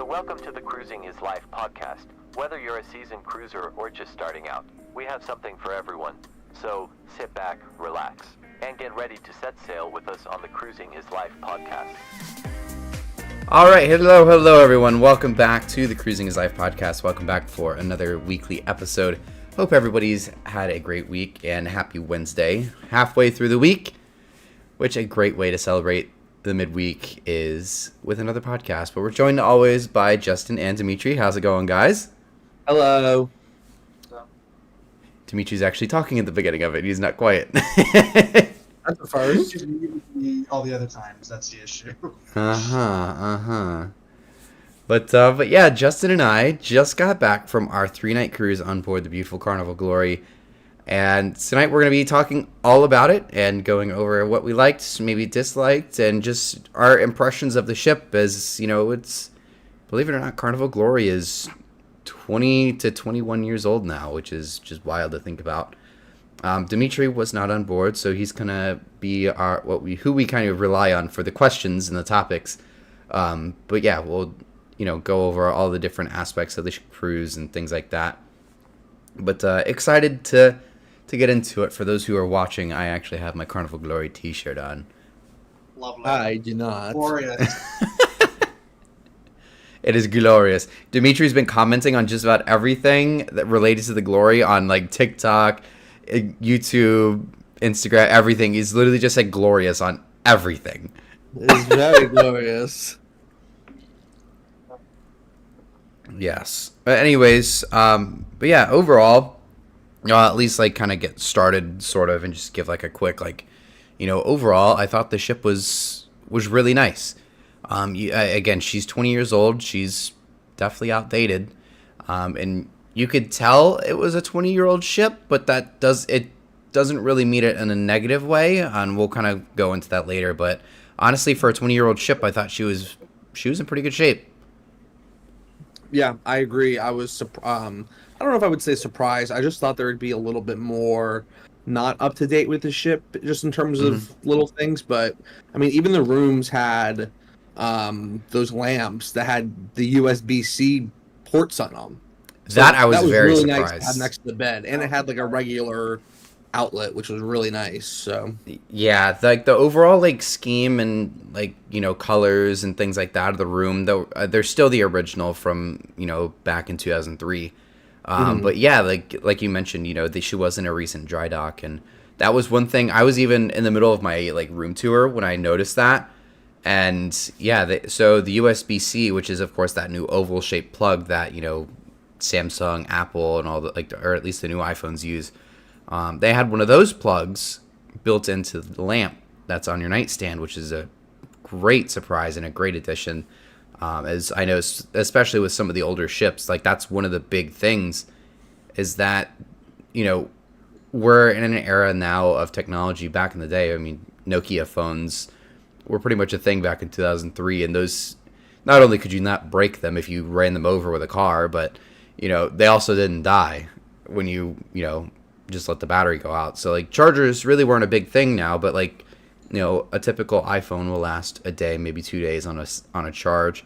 welcome to the Cruising is Life podcast. Whether you're a seasoned cruiser or just starting out, we have something for everyone. So sit back, relax, and get ready to set sail with us on the Cruising is Life podcast. All right, hello everyone. Welcome back to the Cruising is Life podcast. Welcome back for another weekly episode. Hope everybody's had a great week and happy Wednesday. Halfway through the week, which a great way to celebrate the midweek is with another podcast. But we're joined always by Justin and Dimitri. How's it going, guys? Hello. Dimitri's actually talking at the beginning of it. He's not quiet. That's the first. All the other times, that's the issue. But yeah, Justin and I just got back from our 3-night cruise on board the beautiful Carnival Glory. And tonight we're going to be talking all about it and going over what we liked, maybe disliked, and just our impressions of the ship. As you know, it's, believe it or not, Carnival Glory is 20 to 21 years old now, which is just wild to think about. Dimitri was not on board, so he's going to be who we kind of rely on for the questions and the topics. But yeah, we'll go over all the different aspects of the cruise and things like that. But excited to get into it. For those who are watching, I actually have my Carnival Glory t-shirt on. Lovely. I do not. Glorious. It is glorious. Dimitri's been commenting on just about everything that related to the Glory on like TikTok, YouTube, Instagram, everything. He's literally just said glorious on everything. It's very glorious. Yes. But anyways, but yeah, overall, at least like kind of get started sort of and just give like a quick overall, I thought the ship was really nice. Again, she's 20 years old. She's definitely outdated. And you could tell it was a 20-year-old ship, but doesn't really mean it in a negative way. And we'll kind of go into that later. But honestly, for a 20-year-old ship, I thought she was in pretty good shape. Yeah, I agree. I was I don't know if I would say surprised. I just thought there would be a little bit more not up to date with the ship, just in terms of little things. But I mean, even the rooms had those lamps that had the USB-C ports on them. So I was very really surprised. Nice to have next to the bed, and it had like a regular outlet, which was really nice. So yeah, like the overall like scheme and colors and things like that of the room, though they're still the original from back in 2003. But yeah, like you mentioned, she was in a recent dry dock, and that was one thing. I was even in the middle of my room tour when I noticed that. And yeah, so the USB-C, which is of course that new oval shaped plug that Samsung, Apple, and all or at least the new iPhones use. They had one of those plugs built into the lamp that's on your nightstand, which is a great surprise and a great addition. As I know, especially with some of the older ships, like that's one of the big things is that, we're in an era now of technology. Back in the day, I mean, Nokia phones were pretty much a thing back in 2003. And those, not only could you not break them if you ran them over with a car, but, they also didn't die when you just let the battery go out. So like chargers really weren't a big thing now, but a typical iPhone will last a day, maybe 2 days on a charge,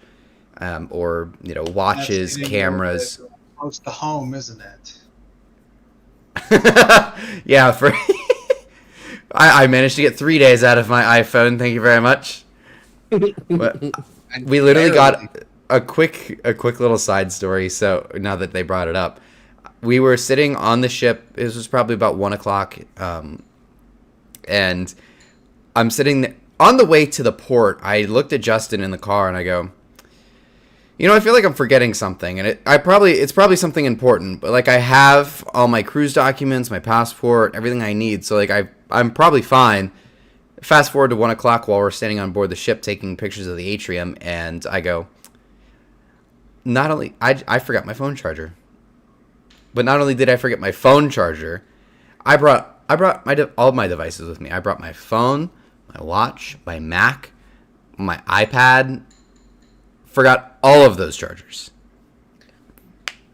or watches, cameras. Close to home, isn't it? Yeah, I managed to get 3 days out of my iPhone. Thank you very much. But we literally got a quick little side story. So now that they brought it up, we were sitting on the ship. It was probably about 1:00, and I'm sitting on the way to the port. I looked at Justin in the car and I go, I feel like I'm forgetting something, and it's probably something important, but like I have all my cruise documents, my passport, everything I need, so like I'm probably fine. Fast forward to 1:00 while we're standing on board the ship taking pictures of the atrium, and I go, not only I forgot my phone charger, but not only did I forget my phone charger, I brought all my devices with me. I brought my phone, my watch, my Mac, my iPad. Forgot all of those chargers.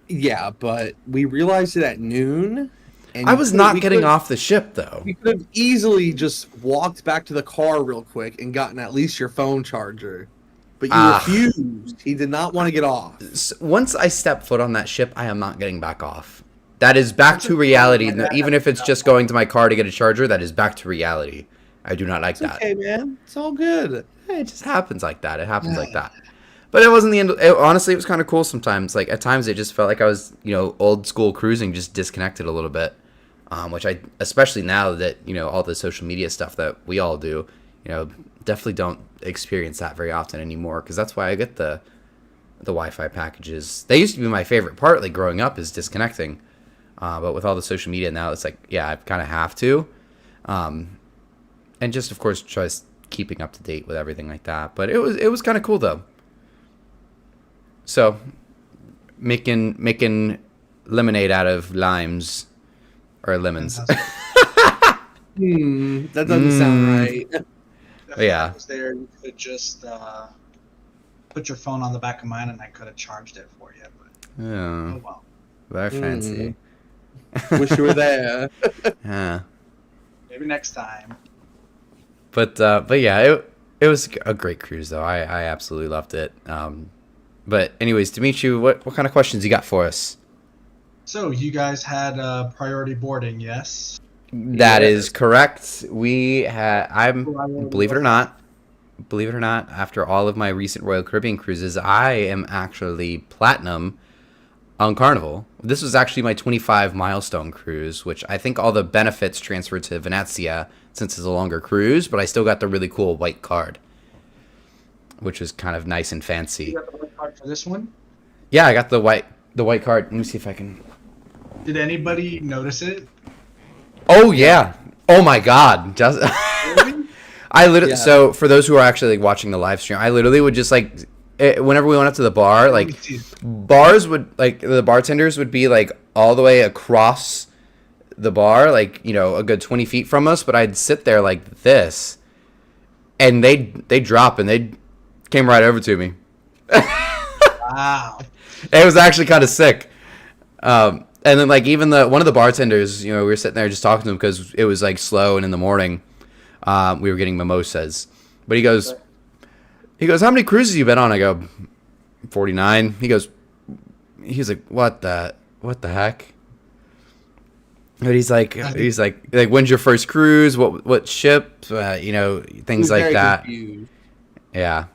yeah, but we realized it at noon. And I was not getting off the ship, though. We could have easily just walked back to the car real quick and gotten at least your phone charger. but you refused. He did not want to get off. Once I step foot on that ship, I am not getting back off. That is back to reality. Even if it's just going to my car to get a charger, that is back to reality. I do not like that. Okay, man. It's all good. It just happens like that. It happens like that. But it wasn't the end. Honestly, it was kind of cool sometimes. Like, at times, it just felt like I was, old school cruising, just disconnected a little bit. Which especially now that, all the social media stuff that we all do, definitely don't experience that very often anymore. Because that's why I get the Wi-Fi packages. They used to be my favorite part, like, growing up, is disconnecting. But with all the social media now, it's like, yeah, I kind of have to. And just, of course, just keeping up to date with everything like that. But it was kind of cool, though. So, making lemonade out of limes or lemons. That doesn't sound right. Yeah. If I was there, you could just put your phone on the back of mine, and I could have charged it for you. But oh well. Very fancy. Wish you were there. Yeah. Maybe next time. But yeah, it was a great cruise though. I absolutely loved it. But anyways, Dimitri, what kind of questions you got for us? So you guys had priority boarding, yes? That is correct. Believe it or not, after all of my recent Royal Caribbean cruises, I am actually platinum on Carnival. This was actually my 25 milestone cruise, which I think all the benefits transferred to Venezia since it's a longer cruise, but I still got the really cool white card, which was kind of nice and fancy. You got the white card for this one? Yeah, I got the white card. Let me see if I can. Did anybody notice it? Oh yeah. Oh my God. Just Really? I literally. Yeah. So for those who are actually watching the live stream, I literally would just whenever we went up to the bar, like the bartenders would be like all the way across the bar, like, a good 20 feet from us, but I'd sit there like this, and they'd drop and they came right over to me. Wow. It was actually kind of sick. And then like even one of the bartenders, we were sitting there just talking to him because it was like slow and in the morning. We were getting mimosas, but he goes, how many cruises you been on? I go, 49. He's like, what the heck? But he's like, when's your first cruise? What ship? Things like that. Confused. Yeah.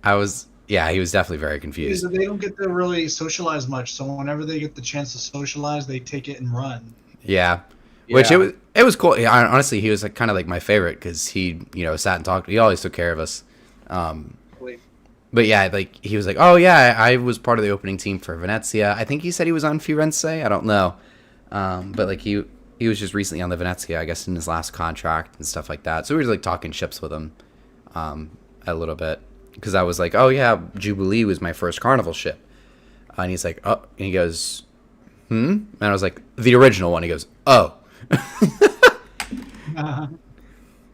He was definitely very confused. They don't get to really socialize much, so whenever they get the chance to socialize, they take it and run. Yeah. Which it was cool. Yeah, honestly, he was like kind of like my favorite because he, sat and talked. He always took care of us. But yeah, like he was like, oh yeah, I was part of the opening team for Venezia. I think he said he was on Firenze. I don't know. But like he was just recently on the Venezia, I guess, in his last contract and stuff like that. So we were like talking ships with him a little bit because I was like, oh yeah, Jubilee was my first Carnival ship. And he's like, oh, and he goes, And I was like, the original one. He goes, oh.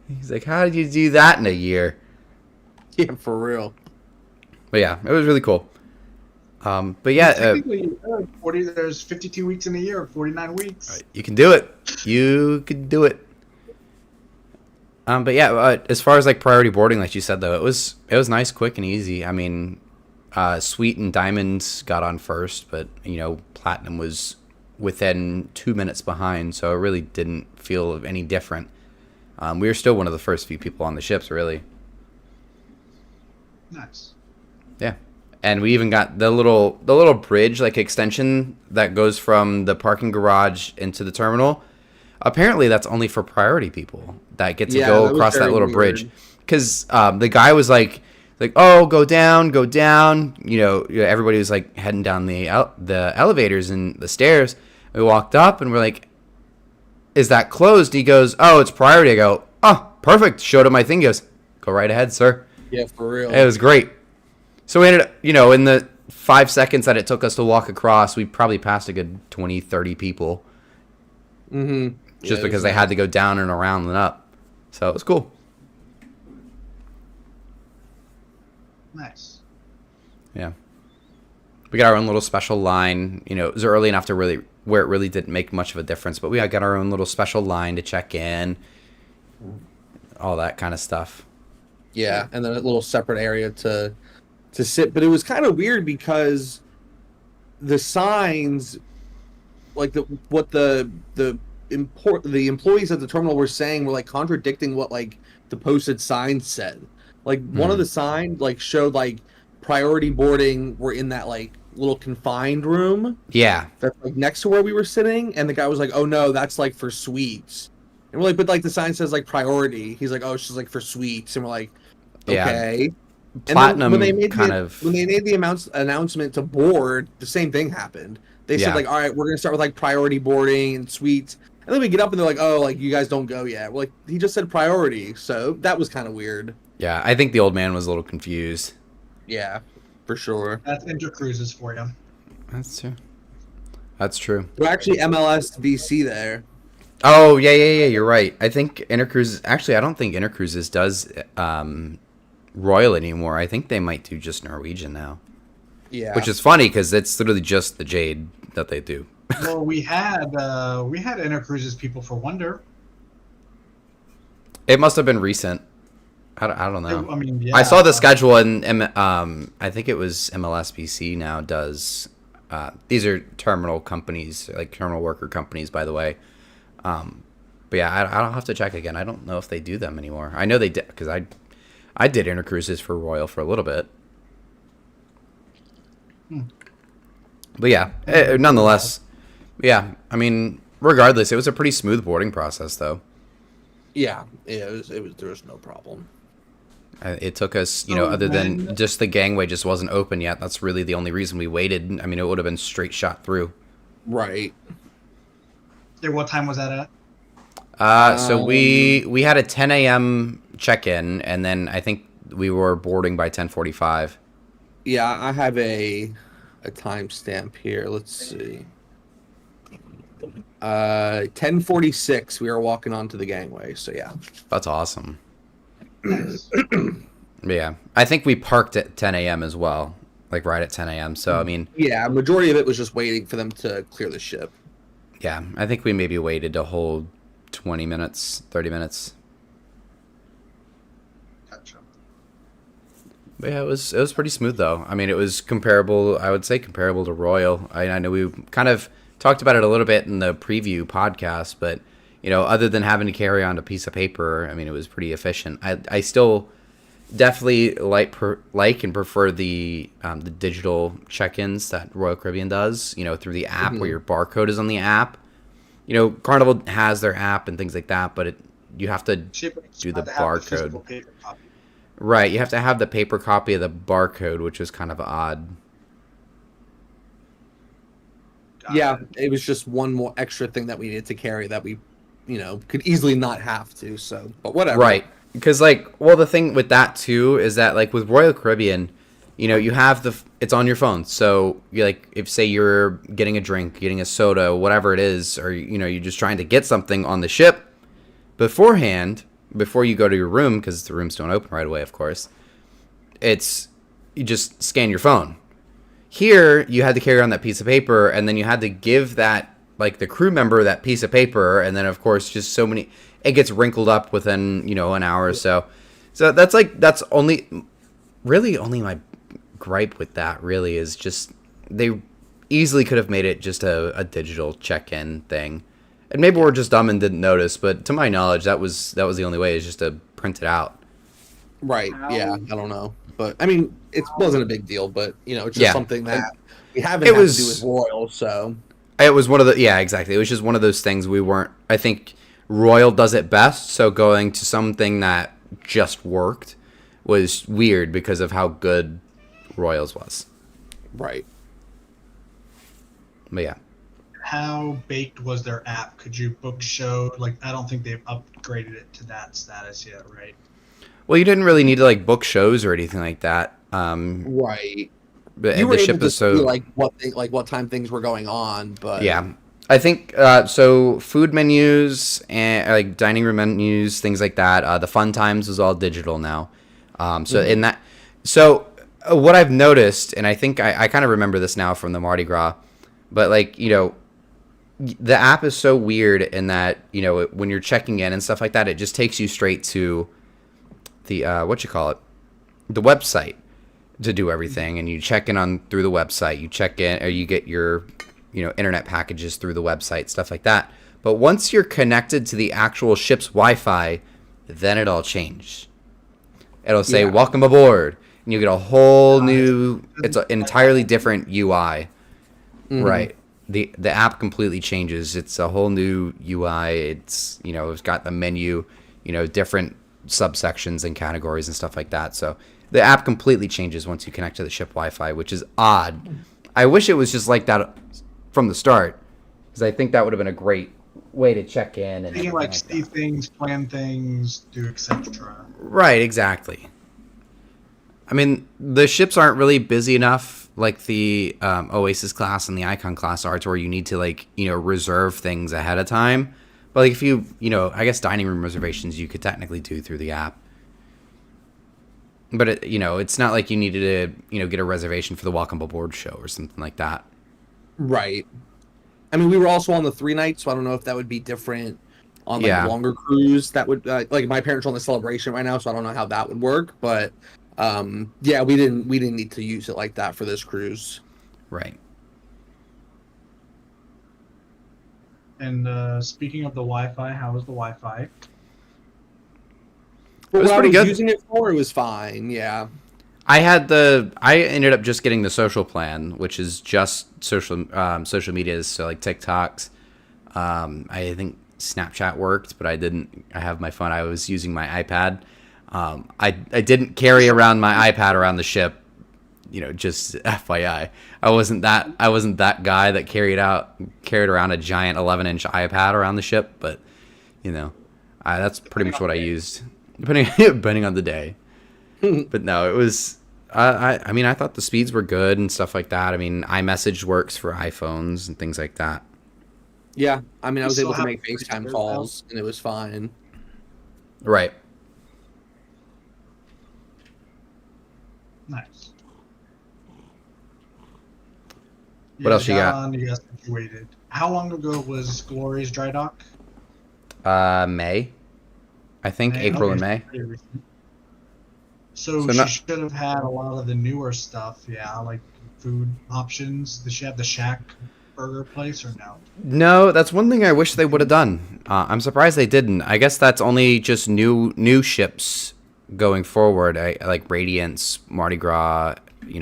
He's like, how did you do that in a year? Yeah, for real. But yeah, it was really cool. But yeah, there's 52 weeks in a year, 49 weeks. You can do it. You could do it. But yeah, as far as like priority boarding, like you said though, it was nice, quick, and easy. I mean, Sweet and Diamond got on first, but Platinum was within 2 minutes behind, so it really didn't feel any different. We were still one of the first few people on the ships, really. Nice. Yeah. And we even got the little bridge, like extension that goes from the parking garage into the terminal. Apparently, that's only for priority people that get to go across that little bridge. Because the guy was like, oh, go down. Everybody was like heading down the elevators and the stairs. We walked up and we're like, is that closed? He goes, oh, it's priority. I go, oh, perfect. Showed him my thing. He goes, go right ahead, sir. Yeah, for real. It was great. So we ended up, in the 5 seconds that it took us to walk across, we probably passed a good 20, 30 people. Mm-hmm. Just because they had to go down and around and up. So it was cool. Nice. Yeah. We got our own little special line. It was early enough to where it really didn't make much of a difference. But we got our own little special line to check in. All that kind of stuff. Yeah, and then a little separate area to sit. But it was kind of weird because the signs, like the employees at the terminal were saying were like contradicting what like the posted signs said. Like one of the signs like showed like priority boarding were in that like little confined room. Yeah. That's like next to where we were sitting, and the guy was like, "Oh no, that's like for suites." And we're like, "But like the sign says like priority." He's like, "Oh, it's just like for suites," and we're like, "Okay." Yeah. Platinum when they made the announcement to board, the same thing happened. They said like, "All right, we're gonna start with like priority boarding and suites," and then we get up and they're like, "Oh, like you guys don't go yet." We're like, he just said priority, so that was kind of weird. Yeah, I think the old man was a little confused. Yeah, for sure. That's intercruises for you. That's true. That's true. We're actually MLS VC there. Oh yeah. You're right. I think Intercruises. Actually, I don't think Intercruises does Royal anymore. I think they might do just Norwegian now. Yeah. Which is funny because it's literally just the Jade that they do. Well, we had intercruises people for Wonder. It must have been recent. I don't know. I mean, yeah. I saw the schedule and I think it was MLSBC now does. These are terminal companies, like terminal worker companies, by the way. But yeah, I'll have to check again. I don't know if they do them anymore. I know they did because I did intercruises for Royal for a little bit. But yeah, nonetheless, yeah. I mean, regardless, it was a pretty smooth boarding process, though. Yeah, it was. There was no problem. It took us, other than just the gangway just wasn't open yet. That's really the only reason we waited. I mean, it would have been straight shot through. Right. Yeah, what time was that at? So we had a 10 a.m. check-in, and then I think we were boarding by 10:45. Yeah, I have a timestamp here. Let's see. 10:46. We were walking onto the gangway. So yeah, that's awesome. Nice. Yeah, I think we parked at 10 a.m. as well, like right at 10 a.m. So I mean, yeah, majority of it was just waiting for them to clear the ship. Yeah, I think we maybe waited a whole 20 minutes, 30 minutes. Gotcha. But yeah, it was pretty smooth though. I mean, it was comparable. I would say comparable to Royal. I know we kind of talked about it a little bit in the preview podcast, but other than having to carry on a piece of paper, I mean, it was pretty efficient. I still definitely like and prefer the digital check-ins that Royal Caribbean does. Through the app where your barcode is on the app. Carnival has their app and things like that, but you have to do the barcode. Right, you have to have the paper copy of the barcode, which is kind of odd. Yeah, it was just one more extra thing that we needed to carry that we, could easily not have to. So, but whatever. Right, because the thing with that too is that with Royal Caribbean, you have it's on your phone. So you if say you're getting a drink, getting a soda, whatever it is, or you're just trying to get something on the ship beforehand. Before you go to your room, because the rooms don't open right away, of course, you just scan your phone. Here, you had to carry on that piece of paper, and then you had to give that, the crew member that piece of paper, and then, of course, just so many... It gets wrinkled up within, an hour or so. So that's only my gripe with that, really, is just... They easily could have made it just a digital check-in thing. And maybe we're just dumb and didn't notice, but to my knowledge, that was the only way, is just to print it out. Right. Yeah. I don't know, but I mean, it wasn't a big deal. But it's just something that we haven't had to do with Royal. So it was one of the exactly. It was just one of those things we weren't. I think Royal does it best. So going to something that just worked was weird because of how good Royals was. Right. But yeah. How baked was their app? Could you book show? I don't think they've upgraded it to that status yet, right? Well, you didn't really need to book shows or anything like that. Right. But you were the able ship to is so see what time things were going on, but yeah, I think so. Food menus and dining room menus, things like that. The fun times was all digital now. So what I've noticed, and I think I kind of remember this now from the Mardi Gras, but the app is so weird in that when you're checking in and stuff like that, it just takes you straight to the the website to do everything, and you check in on through the website. You check in, or you get your internet packages through the website, stuff like that. But once you're connected to the actual ship's Wi-Fi, then it all changed. It'll say "Welcome aboard," and you get a whole new. It's an entirely different UI. Right. The app completely changes. It's a whole new UI. It's it's got the menu, different subsections and categories and stuff like that. So the app completely changes once you connect to the ship Wi-Fi, which is odd. I wish it was just like that from the start, because I think that would have been a great way to check in and you can like see things, plan things, do etc. Right, exactly. I mean, the ships aren't really busy enough, like the Oasis class and the Icon class are, to where you need to reserve things ahead of time. But like if you I guess dining room reservations you could technically do through the app. But it's not like you needed to get a reservation for the Welcome Aboard show or something like that. Right. I mean, we were also on the 3 nights, so I don't know if that would be different on a longer cruise. That would like my parents are on the Celebration right now, so I don't know how that would work. But we didn't need to use it like that for this cruise. Right. And speaking of the Wi-Fi, how was the Wi-Fi? It was pretty good. Using it for it was fine. Yeah. I ended up just getting the social plan, which is just social medias, so like TikToks. I think Snapchat worked, but I didn't. I have my phone. I was using my iPad. I didn't carry around my iPad around the ship. Just FYI, I wasn't that guy that carried around a giant 11-inch iPad around the ship. But that's pretty much what I used, depending on the day. But no, it was. I mean, I thought the speeds were good and stuff like that. I mean, iMessage works for iPhones and things like that. Yeah, I mean, I was able to make FaceTime calls, and it was fine. Right. Nice. What else you got? You guys graduated. How long ago was Glory's dry dock? May. I think April and May. So she should have had a lot of the newer stuff, like food options. Does she have the Shack burger place or no? No, that's one thing I wish they would have done. I'm surprised they didn't. I guess that's only just new ships going forward, like Radiance, Mardi Gras,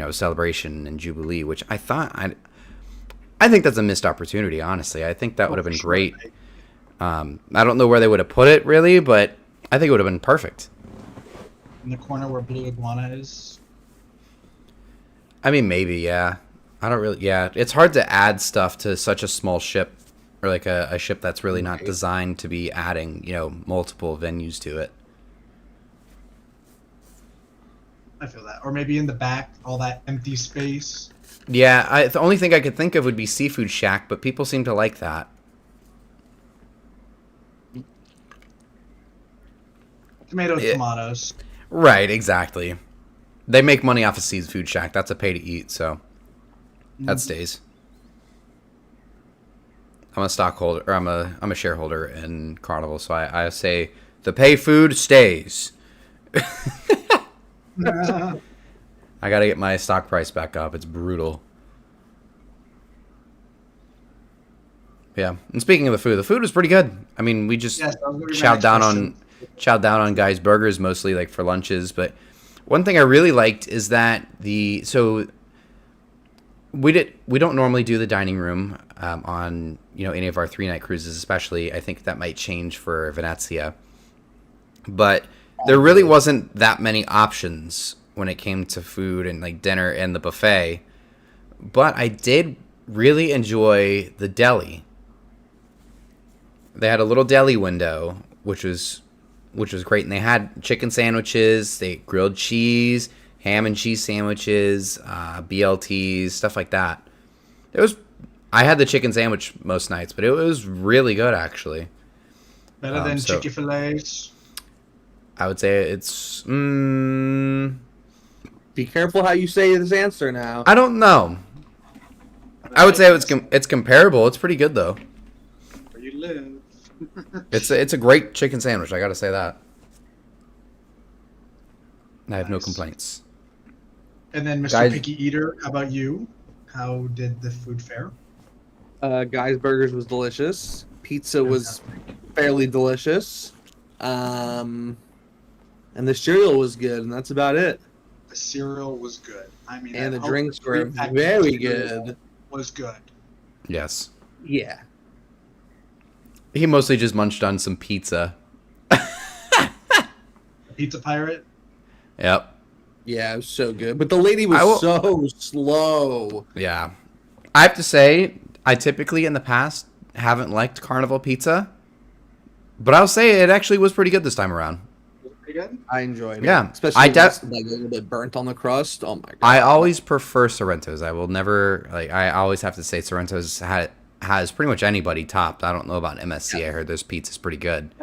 Celebration, and Jubilee, which I think that's a missed opportunity, honestly. I think that would have been great. I don't know where they would have put it, really, but I think it would have been perfect. In the corner where Blue Iguana is? I mean, maybe, yeah. I don't really, yeah. It's hard to add stuff to such a small ship, or like a ship that's really not designed to be adding, multiple venues to it. I feel that. Or maybe in the back, all that empty space. Yeah, the only thing I could think of would be Seafood Shack, but people seem to like that. Tomatoes. Right, exactly. They make money off of Seafood Shack. That's a pay to eat, so that stays. I'm a stockholder, or I'm a shareholder in Carnival, so I say the pay food stays. I gotta get my stock price back up. It's brutal. Yeah, and speaking of the food was pretty good. I mean, we just chowed down on guys' burgers mostly, like for lunches. But one thing I really liked is that we don't normally do the dining room on any of our 3-night cruises, especially. I think that might change for Venezia, but there really wasn't that many options when it came to food and like dinner and the buffet. But I did really enjoy the deli. They had a little deli window, which was great, and they had chicken sandwiches, they grilled cheese, ham and cheese sandwiches, BLTs, stuff like that. I had the chicken sandwich most nights, but it was really good actually. Better than chicken fillets. I would say it's. Be careful how you say this answer now. I don't know. I would say it's comparable. It's pretty good though. Where you live. It's a great chicken sandwich. I got to say that. I have no Nice. complaints. And then, Mr. Guys- Picky Eater, how about you? How did the food fare? Guy's Burgers was delicious. Pizza was fairly delicious. And the cereal was good, and that's about it. The cereal was good. I mean, And I the hope drinks were three-pack very cereal good. Was good. Yes. Yeah. He mostly just munched on some pizza. Pizza Pirate. Yep. Yeah, it was so good. But the lady was so slow. Yeah. I have to say, I typically in the past haven't liked Carnival pizza, but I'll say it actually was pretty good this time around. Was it pretty good? I enjoyed it. Yeah. Especially when it's like a little bit burnt on the crust. Oh my god. I always prefer Sorrento's. I will never I always have to say Sorrento's has pretty much anybody topped. I don't know about MSC. I heard this pizza's pretty good.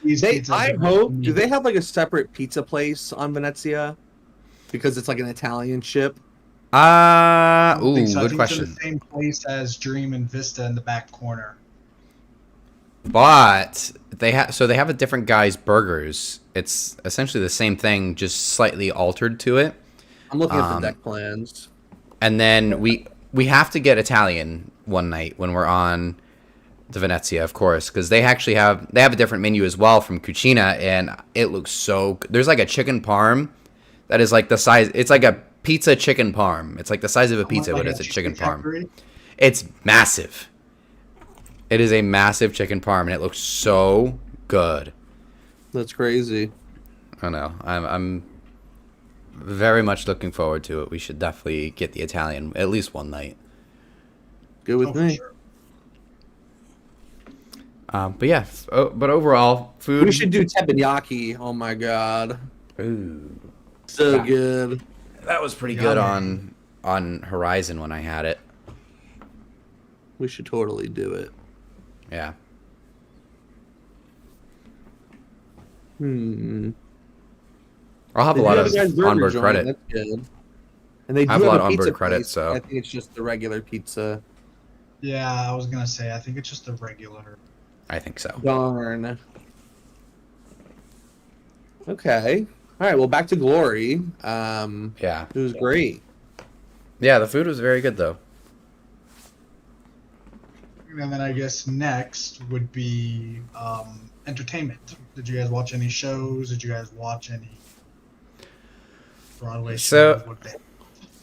Do they have like a separate pizza place on Venezia? Because it's like an Italian ship. Ooh, I good think it's in question. the same place as Dream and Vista in the back corner. But they have a different guy's burgers. It's essentially the same thing, just slightly altered to it. I'm looking at the deck plans. And then we have to get Italian one night when we're on the Venezia, of course, because they actually have a different menu as well from Cucina, and it looks so good. There's like a chicken parm that is like the size. It's like a pizza chicken parm. It's like the size of a pizza, but it's a chicken parm. It's massive. It is a massive chicken parm, and it looks so good. That's crazy. I know. I'm very much looking forward to it. We should definitely get the Italian at least one night. Good with me. Sure. But yeah, but overall, food. We should do teppanyaki. Oh my god. Ooh, So good. that was pretty good on Horizon when I had it. We should totally do it. Yeah. I'll have a lot of onboard credit. That's good. And they do I have a lot a of pizza onboard credit, place. so I think it's just the regular pizza. Yeah, I was gonna say. I think it's just a regular. I think so. Darn. Okay. All right. Well, back to Glory. Yeah. It was great. Yeah, the food was very good though. And then I guess next would be entertainment. Did you guys watch any shows? Did you guys watch any Broadway shows?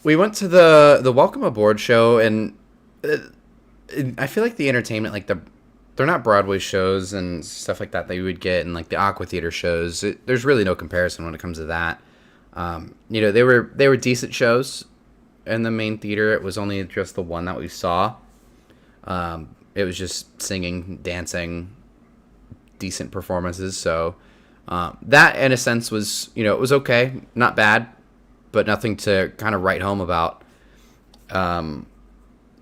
We went to the Welcome Aboard show, and I feel like the entertainment, like they're not Broadway shows and stuff like that you would get in like the Aqua Theater shows. There's really no comparison when it comes to that. They were decent shows in the main theater. It was only just the one that we saw. It was just singing, dancing, decent performances. So that, in a sense, was it was okay, not bad, but nothing to kind of write home about.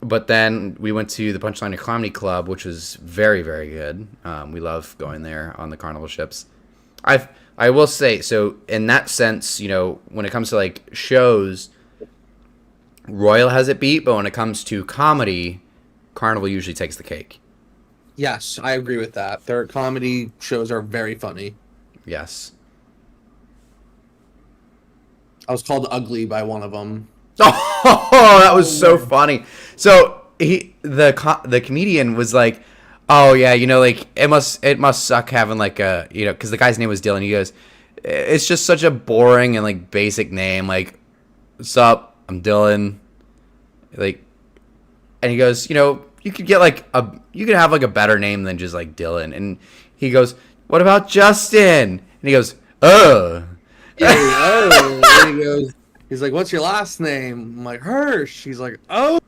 But then we went to the Punchline Comedy Club, which was very, very good. We love going there on the Carnival ships. I will say, so in that sense, when it comes to like shows, Royal has it beat, but when it comes to comedy, Carnival usually takes the cake. Yes, I agree with that. Their comedy shows are very funny. Yes. I was called ugly by one of them. Oh, that was so funny. So the comedian was like, "Oh yeah, like it must suck having like a because the guy's name was Dylan." He goes, "It's just such a boring and like basic name. Like, what's up? I'm Dylan." Like, and he goes, "You could get you could have like a better name than just like Dylan." And he goes, "What about Justin?" And he goes, "Oh." Yeah, and he goes. He's like, "What's your last name?" I'm like, "Hirsch." He's like, "Oh."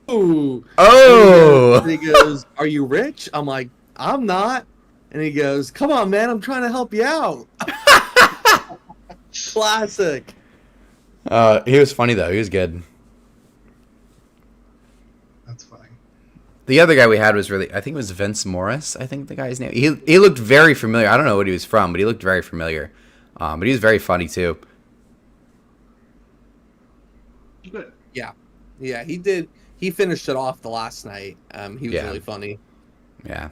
And he goes, "Are you rich?" I'm like, "I'm not." And he goes, "Come on, man. I'm trying to help you out." Classic. He was funny though. He was good. That's funny. The other guy we had was I think it was Vince Morris. I think the guy's name. He looked very familiar. I don't know what he was from, but he looked very familiar. But he was very funny too. Good. Yeah, he did. He finished it off the last night. He was really funny. Yeah.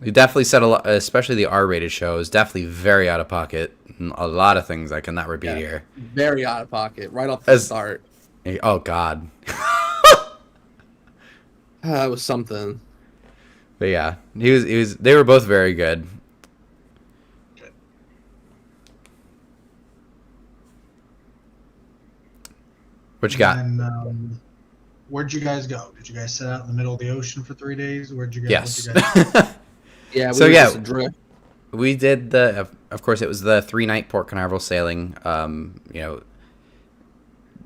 He definitely said a lot, especially the R-rated show is definitely very out of pocket. a lot of things I cannot repeat here. Very out of pocket, right off the start. Oh God. That was something. But yeah, he was. They were both very good. What you got? And, where'd you guys go? Did you guys set out in the middle of the ocean for 3 days? Where'd you guys? Yes. Yeah. So yeah, adrift. we did the. Of course, it was the 3-night Port Canaveral sailing.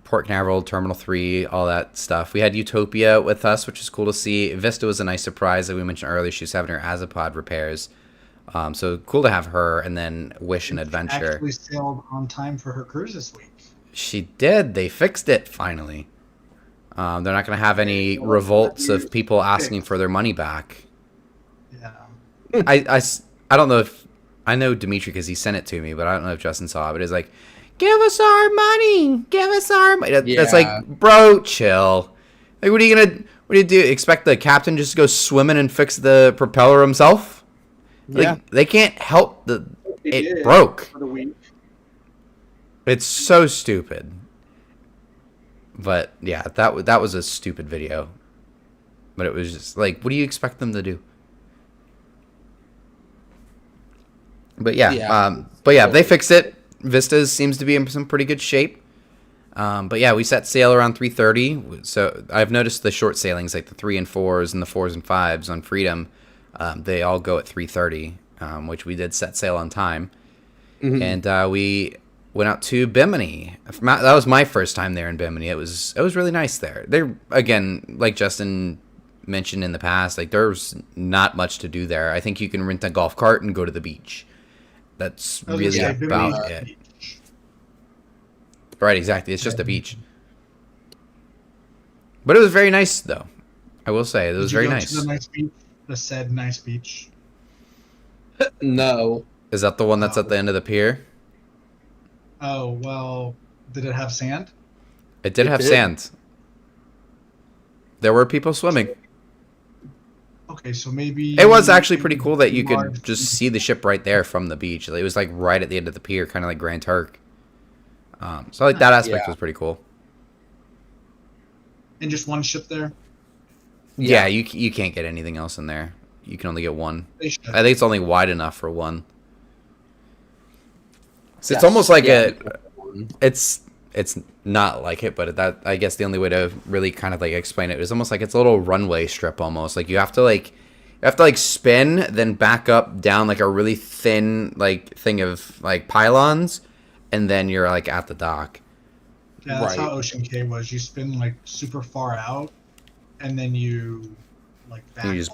Port Canaveral, Terminal 3, all that stuff. We had Utopia with us, which is cool to see. Vista was a nice surprise that we mentioned earlier. She's having her Azipod repairs. So cool to have her, and then Wish and Adventure. Actually sailed on time for her cruise this week. She did. They fixed it finally. They're not going to have any revolts of people asking for their money back. Yeah. I don't know if... I know Dimitri because he sent it to me, but I don't know if Justin saw it. But it's like, give us our money! Give us our money! That's like, bro, chill. Like, what are you do? Expect the captain just to go swimming and fix the propeller himself? Like, they can't help it broke. For the week. It's so stupid. But yeah, that was a stupid video. But it was just like, what do you expect them to do? But yeah, they fixed it. Vistas seems to be in some pretty good shape. But yeah, we set sail around 3:30. So I've noticed the short sailings, like the 3 and 4s and the 4s and 5s on Freedom, they all go at 3:30, which we did set sail on time. Mm-hmm. And we went out to Bimini. That was my first time there in Bimini. It was really nice there. There again, like Justin mentioned in the past, like there's not much to do there. I think you can rent a golf cart and go to the beach. That's really about it. Right, exactly. It's just a beach. But it was very nice, though. I will say it was very nice. To the nice beach, the said nice beach. No. Is that the one that's at the end of the pier? Oh, well, did it have sand? It did have sand. There were people swimming. Okay, so maybe... It was actually pretty cool that you could just see the ship right there from the beach. It was like right at the end of the pier, kind of like Grand Turk. So like that aspect was pretty cool. And just one ship there? Yeah, you can't get anything else in there. You can only get one. I think it's only wide enough for one. So it's almost like it's not like it, but that I guess the only way to really kind of like explain it is almost like it's a little runway strip almost. Like you have to spin, then back up down like a really thin like thing of like pylons, and then you're like at the dock. Yeah, that's how Ocean K was. You spin like super far out, and then you like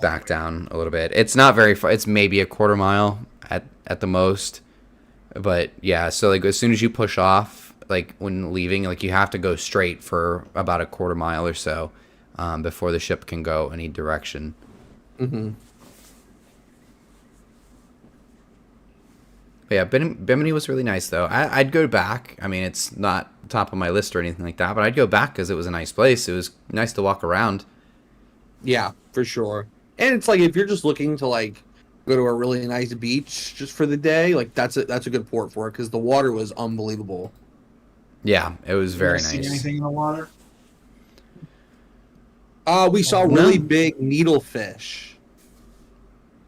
back down a little bit. It's not very far. It's maybe a quarter mile at the most. But yeah, so like as soon as you push off, like when leaving, like you have to go straight for about a quarter mile or so before the ship can go any direction. Mm-hmm. But yeah, Bimini was really nice though. I'd go back. I mean, it's not top of my list or anything like that, but I'd go back because it was a nice place. It was nice to walk around. Yeah, for sure. And it's like if you're just looking to like go to a really nice beach just for the day, like that's a good port for it because the water was unbelievable. Yeah, it was very nice. See anything in the water? We saw really big needlefish.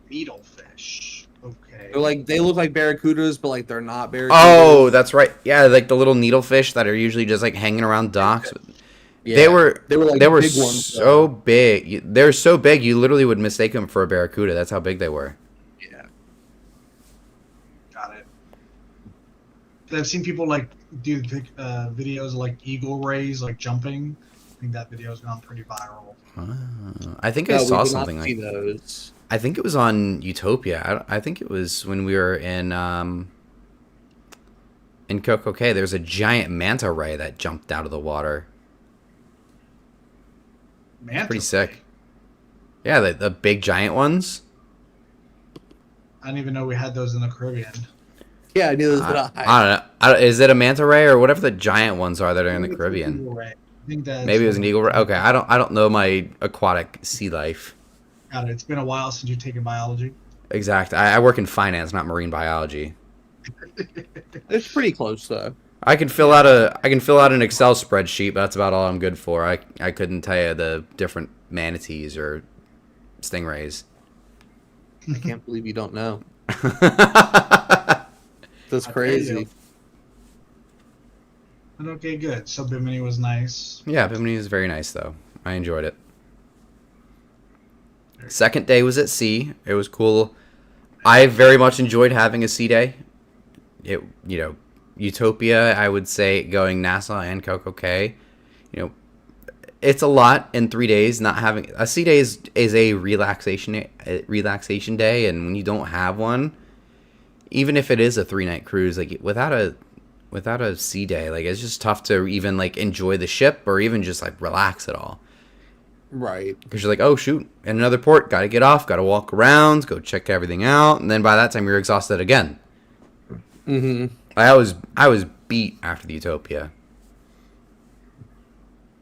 Needlefish. Okay. They look like barracudas, but like they're not barracudas. Oh, that's right. Yeah, like the little needlefish that are usually just like hanging around docks. Yeah. They were big ones, so big. They're so big you literally would mistake them for a barracuda. That's how big they were. Yeah. Got it. I've seen people like do videos of like eagle rays like jumping. I think that video's gone pretty viral. I think I saw something like those. I think it was on Utopia. I think it was when we were in Coco Cay. There was a giant manta ray that jumped out of the water. Manta pretty sick. Yeah, the big giant ones. I didn't even know we had those in the Caribbean. Yeah, I knew those. I don't know. Is it a manta ray or whatever the giant ones are that are in the Caribbean? I think maybe it was an eagle ray. Okay, I don't know my aquatic sea life. Got it. It's been a while since you've taken biology. Exactly. I work in finance, not marine biology. It's pretty close though. I can fill out an Excel spreadsheet, but that's about all I'm good for. I couldn't tell you the different manatees or stingrays. I can't believe you don't know. Yeah, That's I crazy. But okay, good. So Bimini was nice. Bimini is very nice though. I enjoyed it. Second day was at sea. It was cool. I very much enjoyed having a sea day. Utopia, I would say going Nassau and Coco Cay, it's a lot in 3 days. Not having a sea day is a relaxation day, and when you don't have one, even if it is a 3-night cruise, like without a sea day, like it's just tough to even like enjoy the ship or even just like relax at all. Right. Because you're like, oh shoot, in another port, gotta get off, gotta walk around, go check everything out, and then by that time you're exhausted again. Mm-hmm. I was beat after the Utopia.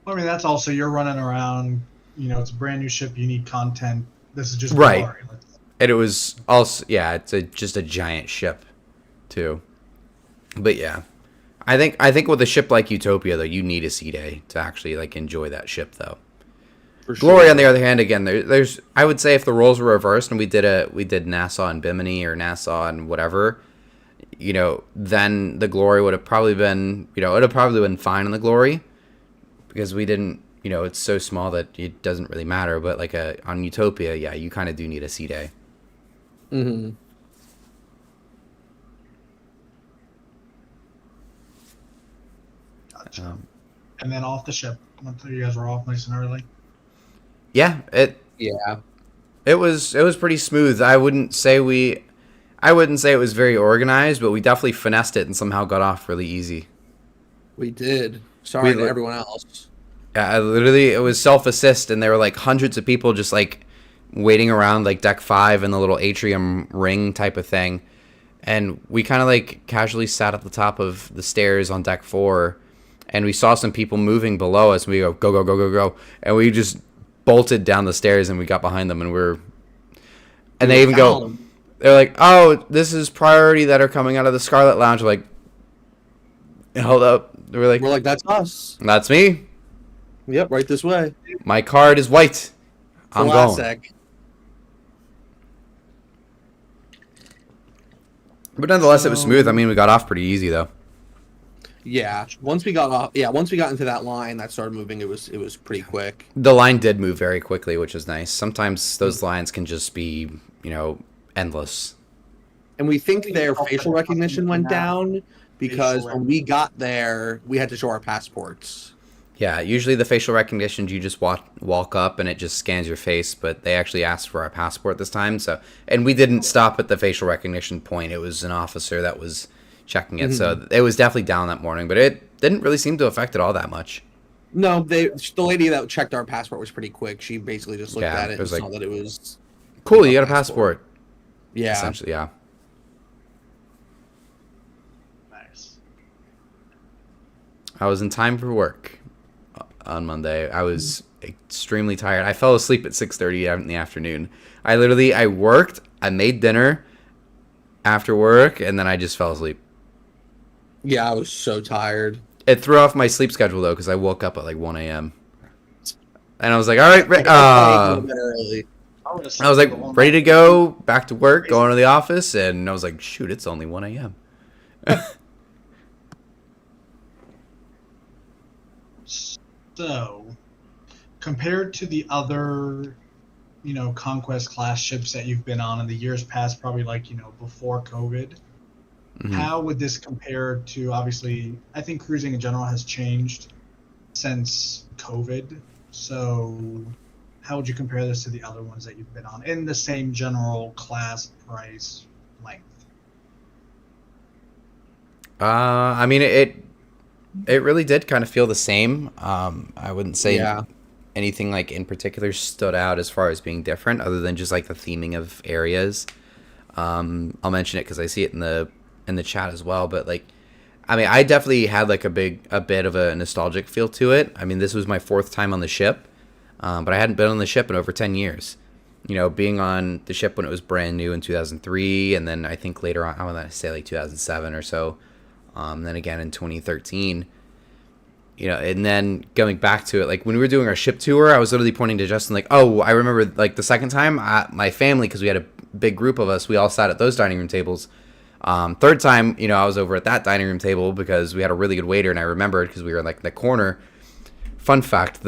I mean, that's also you're running around. It's a brand new ship. You need content. This is just Right. Glory. And it was also, it's just a giant ship, too. But yeah, I think with a ship like Utopia though, you need a sea day to actually like enjoy that ship though. For sure. Glory, on the other hand, again, there's I would say if the roles were reversed and we did Nassau and Bimini or Nassau and whatever, then the Glory would have probably been, it would have probably been fine in the Glory because we didn't, it's so small that it doesn't really matter. But like on Utopia, yeah, you kind of do need a sea day. Mm-hmm. Gotcha. And then off the ship. Once you guys were off nice and early. Yeah, Yeah. it was pretty smooth. I wouldn't say it was very organized, but we definitely finessed it and somehow got off really easy. We did. Sorry We- to everyone else. Yeah, it was self-assist, and there were like hundreds of people just like waiting around like deck 5 in the little atrium ring type of thing. And we kind of like casually sat at the top of the stairs on deck 4, and we saw some people moving below us, and we go, go, go, go, go, go. And we just bolted down the stairs, and we got behind them, and they even go, they're like, oh, this is priority that are coming out of the Scarlet Lounge. We're like, hold up. We're like, that's us. that's me. Yep, right this way. My card is white. I'm going. Classic. But nonetheless, it was smooth. I mean, we got off pretty easy, though. Yeah. Once we got into that line that started moving, it was pretty quick. The line did move very quickly, which is nice. Sometimes those lines can just be, endless. And we think their facial recognition went down because when we got there, we had to show our passports. Yeah, usually the facial recognition, you just walk up and it just scans your face, but they actually asked for our passport this time. And we didn't stop at the facial recognition point. It was an officer that was checking it. Mm-hmm. So it was definitely down that morning, but it didn't really seem to affect it all that much. No, the lady that checked our passport was pretty quick. She basically just looked at it and saw that it was cool. You got a passport. Yeah, essentially, yeah. Nice. I was in time for work on Monday. I was extremely tired. I fell asleep at 6:30 in the afternoon. I worked, I made dinner after work, and then I just fell asleep. Yeah, I was so tired. It threw off my sleep schedule, though, because I woke up at like 1 a.m. And I was like, all right, I was like ready to go, back to work, going to the office, and I was like, shoot, it's only 1 a.m. So, compared to the other, conquest class ships that you've been on in the years past, probably like, before COVID, mm-hmm. How would this compare to, obviously, I think cruising in general has changed since COVID. So, how would you compare this to the other ones that you've been on in the same general class, price, length? I mean, it really did kind of feel the same. I wouldn't say anything like in particular stood out as far as being different, other than just like the theming of areas. I'll mention it because I see it in the chat as well. But like, I mean, I definitely had like a bit of a nostalgic feel to it. I mean, this was my 4th time on the ship, but I hadn't been on the ship in over 10 years. being on the ship when it was brand new in 2003, and then I think later on, I want to say like 2007 or so, then again in 2013. And then going back to it, like when we were doing our ship tour, I was literally pointing to Justin like, oh, I remember like the second time my family, because we had a big group of us, we all sat at those dining room tables. Third time, I was over at that dining room table because we had a really good waiter, and I remembered because we were like in the corner. Fun fact,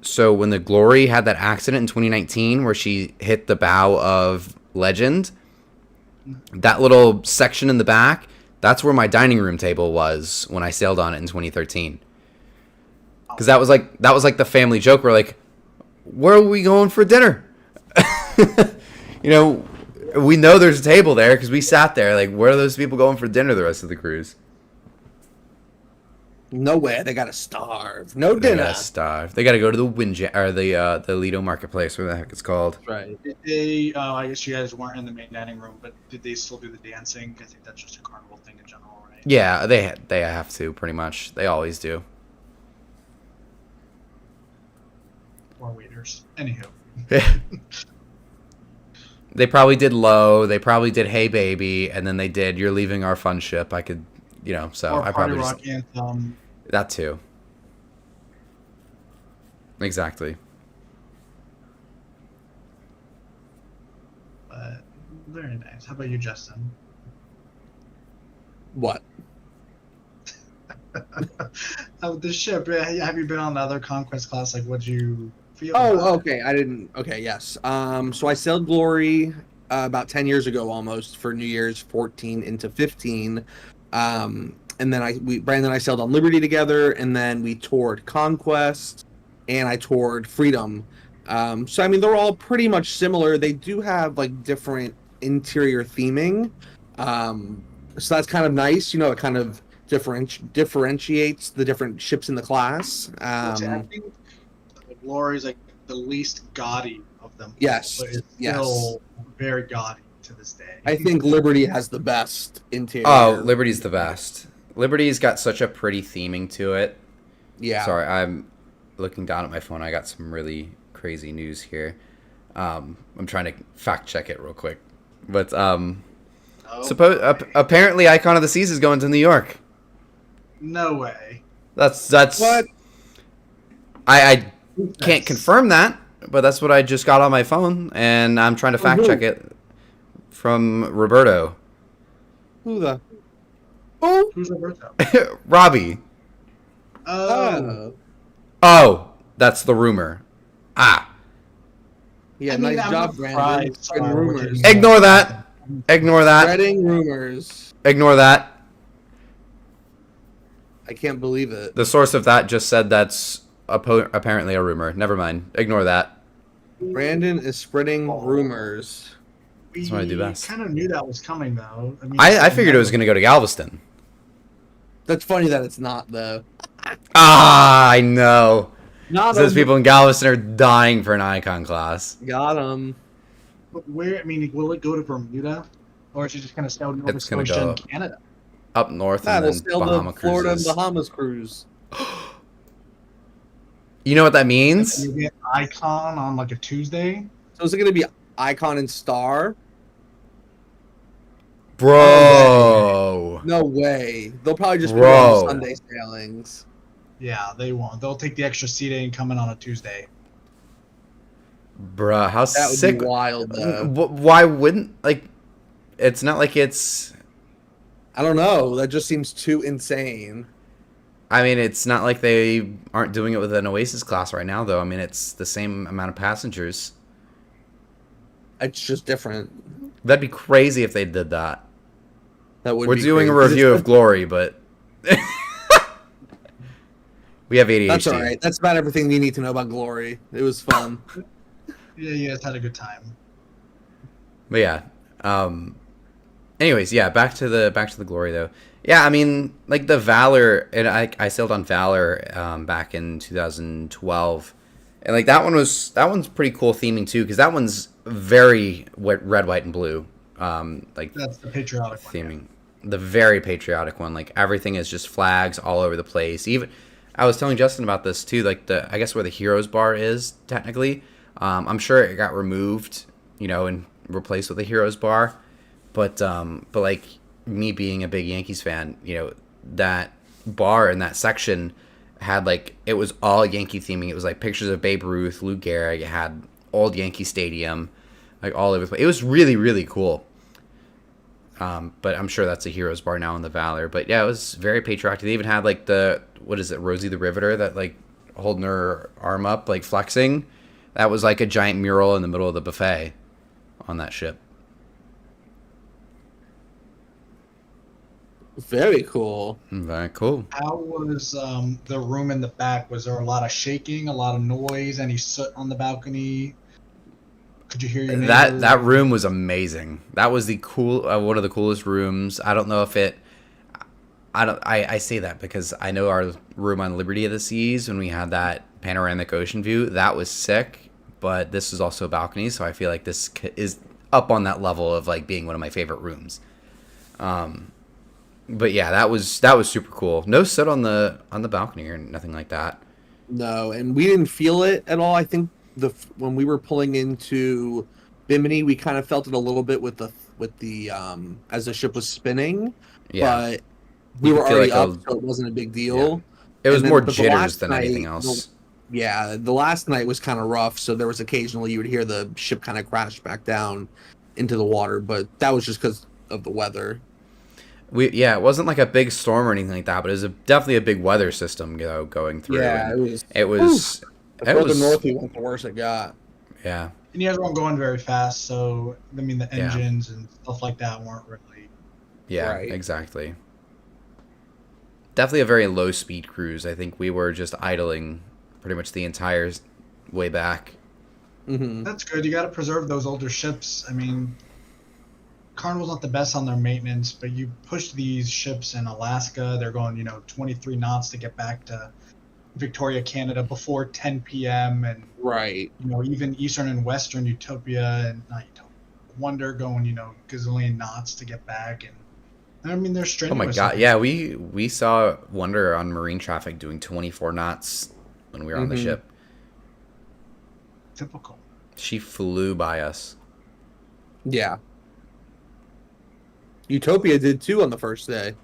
so when the Glory had that accident in 2019 where she hit the bow of Legend, that little section in the back, that's where my dining room table was when I sailed on it in 2013. Because that was like the family joke. We're like, where are we going for dinner? We know there's a table there because we sat there. Like, where are those people going for dinner the rest of the cruise? Nowhere. They gotta starve. No dinner. They gotta starve. They gotta go to the Lido Marketplace, where the heck it's called. Right. Did they? I guess you guys weren't in the main dining room, but did they still do the dancing? I think that's just a Carnival thing in general, right? Yeah, they have to pretty much. They always do. Or waiters. Anywho. They probably did Low. They probably did Hey Baby, and then they did You're Leaving Our Fun Ship. I could, so Or I probably Party just Rock Anthem. that too. Exactly. But very nice. How about you, Justin? What? The ship. Have you been on another conquest class? Like, what'd you feel? Oh, about it? okay. I didn't. Okay, yes. So I sailed Glory about 10 years ago, almost for New Year's 14 into 15. And then Brandon and I sailed on Liberty together, and then we toured Conquest, and I toured Freedom. So I mean, they're all pretty much similar. They do have like different interior theming. So that's kind of nice. It kind of differentiates the different ships in the class. I think the Glory is like the least gaudy of them. Yes, But it's yes. still very gaudy to this day. I think Liberty has the best interior. Oh, Liberty's the best. Liberty's got such a pretty theming to it. Yeah. Sorry, I'm looking down at my phone. I got some really crazy news here. I'm trying to fact check it real quick. But apparently Icon of the Seas is going to New York. No way. That's What? I can't confirm that, but that's what I just got on my phone, and I'm trying to fact check it from Roberto. Who the? Who's Roberto? Robbie. Oh. Oh, that's the rumor. Ah. Yeah, I mean, nice I'm job, not Brandon. surprised, Spreading what rumors. you- Ignore that. Ignore that. Spreading rumors. Ignore that. I can't believe it. The source of that just said that's apparently a rumor. Never mind. Ignore that. Brandon is spreading rumors. We That's what I do best. kind of knew that was coming, though. I mean, I figured it was going to go to Galveston. That's funny that it's not, though. Ah, I know. Not Those people in Galveston are dying for an Icon class. Got him. But where? I mean, will it go to Bermuda, or is it just kind of stay out Nova It's gonna Scotia go and Canada? Up north Nah, and we'll then sail Bahama the Florida and cruises. Bahamas cruise. You know what that means? You get Icon on like a Tuesday. So is it going to be Icon and Star? Bro. No way. They'll probably just be Bro. doing Sunday sailings. Yeah, they won't. They'll take the extra seating and come in on a Tuesday. Bruh, how That would sick. be wild, though. Why wouldn't, like, it's not like it's, I don't know. That just seems too insane. I mean, it's not like they aren't doing it with an Oasis class right now, though. I mean, it's the same amount of passengers. It's just different. That'd be crazy if they did that. That would We're be doing a crazy. review of Glory, but we have ADHD. That's all right. That's about everything you need to know about Glory. It was fun. Yeah, it's had a good time. But yeah. Anyways, yeah, back to the Glory though. Yeah, I mean, like the Valor, and I sailed on Valor back in 2012, and like that one's pretty cool theming too, because that one's very red, white, and blue. Like That's the patriotic one. theming, the very patriotic one. Like everything is just flags all over the place. Even I was telling Justin about this too. Like I guess where the Heroes Bar is technically, I'm sure it got removed, and replaced with the Heroes Bar. But like me being a big Yankees fan, that bar in that section had like it was all Yankee theming. It was like pictures of Babe Ruth, Lou Gehrig. It had old Yankee Stadium, like all over the place. It was really really cool. But I'm sure that's a Heroes Bar now in the Valor. But yeah, it was very patriotic. They even had like what is it, Rosie the Riveter, that like holding her arm up, like flexing. That was like a giant mural in the middle of the buffet on that ship. Very cool. Very cool. How was the room in the back? Was there a lot of shaking, a lot of noise, any soot on the balcony? Could you hear your neighbors? That room was amazing. That was the one of the coolest rooms. I don't know if it. I say that because I know our room on Liberty of the Seas, when we had that panoramic ocean view, that was sick. But this is also a balcony, so I feel like this is up on that level of like being one of my favorite rooms. But yeah, that was super cool. No soot on the balcony or nothing like that. No, and we didn't feel it at all. I think when we were pulling into Bimini, we kind of felt it a little bit with the as the ship was spinning. Yeah. But we were already like up, so it wasn't a big deal. Yeah. It was more jitters than anything else. Yeah, the last night was kind of rough, so there was occasionally you would hear the ship kind of crash back down into the water, but that was just because of the weather. It wasn't like a big storm or anything like that, but it was definitely a big weather system, going through. Yeah, it was. The north we went, the worse it got. Yeah. And you guys weren't going very fast, so I mean the engines and stuff like that weren't really. Yeah, right. Exactly. Definitely a very low speed cruise. I think we were just idling pretty much the entire way back. Mm-hmm. That's good. You got to preserve those older ships. I mean, Carnival's not the best on their maintenance, but you push these ships in Alaska, they're going 23 knots to get back to Victoria, Canada before 10 p.m. and right, even Eastern and Western Utopia and not Utopia, Wonder going gazillion knots to get back, and I mean they're strenuous. Oh my god, yeah, we saw Wonder on marine traffic doing 24 knots when we were on the ship. Typical. She flew by us. Yeah. Utopia did too on the first day.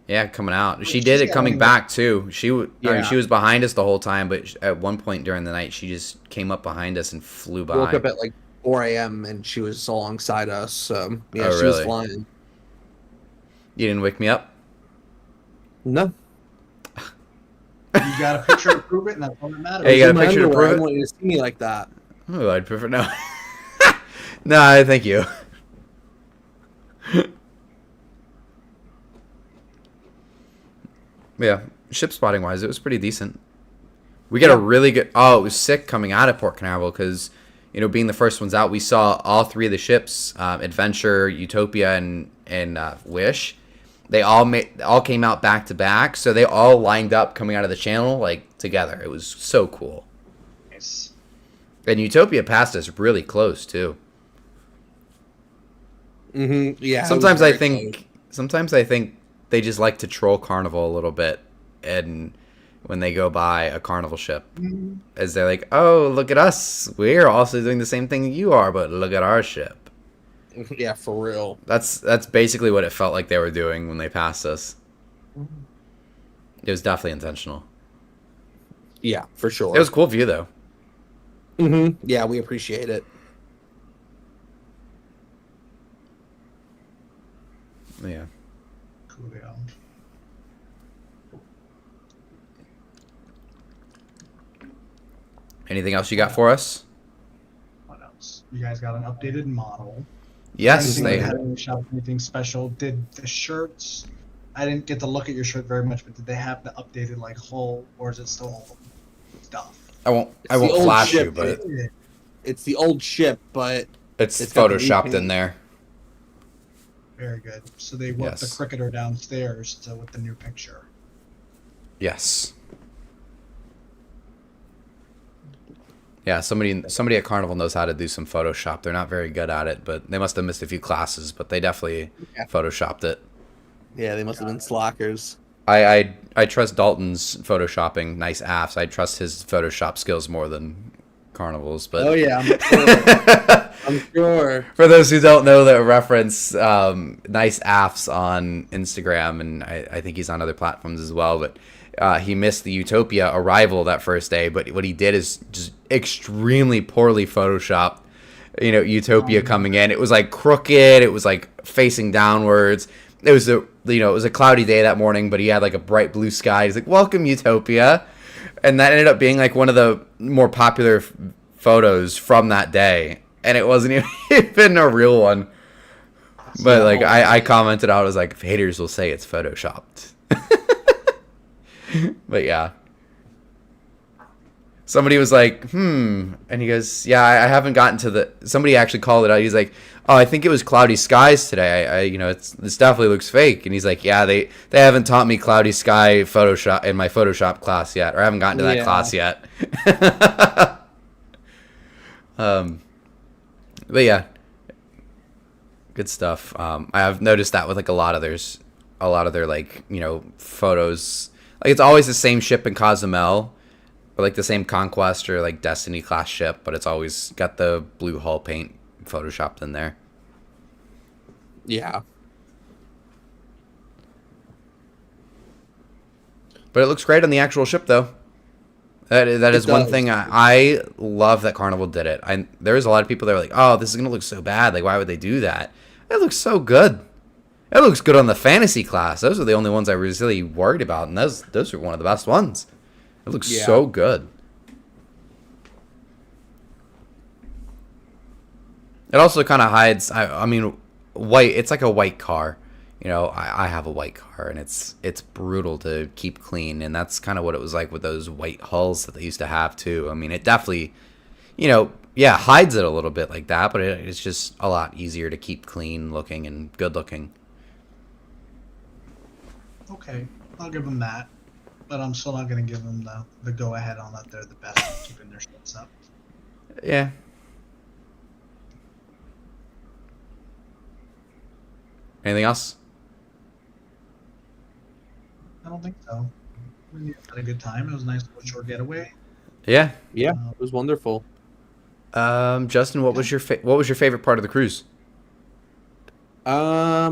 Yeah, coming out. She did it coming back too. She was behind us the whole time, but at one point during the night, she just came up behind us and flew by. We woke up at like 4 a.m. and she was alongside us. So yeah, Oh, she was really? flying. You didn't wake me up? No. You got a picture to prove it, and that's all that matters. Hey, you got a In my picture to underwear, prove I it? want you to see me like that. Oh, I'd prefer no. No, thank you. Yeah, ship spotting wise, it was pretty decent. We got a really good. Oh, it was sick coming out of Port Canaveral because, being the first ones out, we saw all three of the ships, Adventure, Utopia, and Wish. They all came out back to back, so they all lined up coming out of the channel like together. It was so cool. Nice. And Utopia passed us really close too. Mm-hmm. Yeah. Sometimes I think they just like to troll Carnival a little bit, and when they go by a Carnival ship, as they're like, "Oh, look at us! We're also doing the same thing you are, but look at our ship." Yeah, for real. That's basically what it felt like they were doing when they passed us. It was definitely intentional. Yeah, for sure. It was a cool view though. Mm-hmm. Yeah, we appreciate it. Yeah. Coolio. Anything else you got for us? What else? You guys got an updated model. Yes, Anything they. had in the shop, anything special? Did the shirts? I didn't get to look at your shirt very much, but did they have the updated like hull, or is it still all stuff? I won't the old flash you, ship, but It's the old ship, but it's got the photoshopped repaint. in there. Very good. So they worked the Yes. cricketer downstairs with the new picture. Yes. Yeah, somebody at Carnival knows how to do some Photoshop. They're not very good at it, but they must have missed a few classes, but they definitely Yeah. Photoshopped it. yeah, they must have been slackers. I trust Dalton's photoshopping nice afs. I trust his Photoshop skills more than Carnival's. But Oh yeah, I'm sure. I'm sure. for those who don't know the reference, nice afs on Instagram, and I think he's on other platforms as well. But he missed the Utopia arrival that first day. But what he did is just extremely poorly photoshopped. Utopia coming in. It was like crooked. It was like facing downwards. It was a cloudy day that morning, but he had like a bright blue sky. He's like, "Welcome, Utopia," and that ended up being like one of the more popular photos from that day. And it wasn't even a real one. But like I commented out, I was like, haters will say it's photoshopped. But yeah. Somebody was like, and he goes, yeah, I haven't gotten to somebody actually called it out. He's like, oh, I think it was cloudy skies today. This definitely looks fake. And he's like, yeah, they haven't taught me cloudy sky Photoshop in my Photoshop class yet, or I haven't gotten to that class yet. But yeah, good stuff. I've noticed that with like a lot of their like, photos, like it's always the same ship in Cozumel. Or like the same Conquest or like Destiny class ship, but it's always got the blue hull paint photoshopped in there. Yeah. But it looks great on the actual ship, though. That is one thing I love that Carnival did it. There was a lot of people that were like, "Oh, this is gonna look so bad. Like, why would they do that?" It looks so good. It looks good on the fantasy class. Those are the only ones I was really worried about, and those are one of the best ones. It looks so good. It also kind of hides. I mean, white. It's like a white car. I have a white car, and it's brutal to keep clean, and that's kind of what it was like with those white hulls that they used to have too. I mean, it definitely, hides it a little bit like that, but it's just a lot easier to keep clean looking and good looking. Okay, I'll give them that. But I'm still not going to give them the go-ahead on that they're the best at keeping their ships up. Yeah. Anything else? I don't think so. We had a good time. It was nice to have a short getaway. Yeah. Yeah, it was wonderful. Justin, what was your favorite part of the cruise? It's a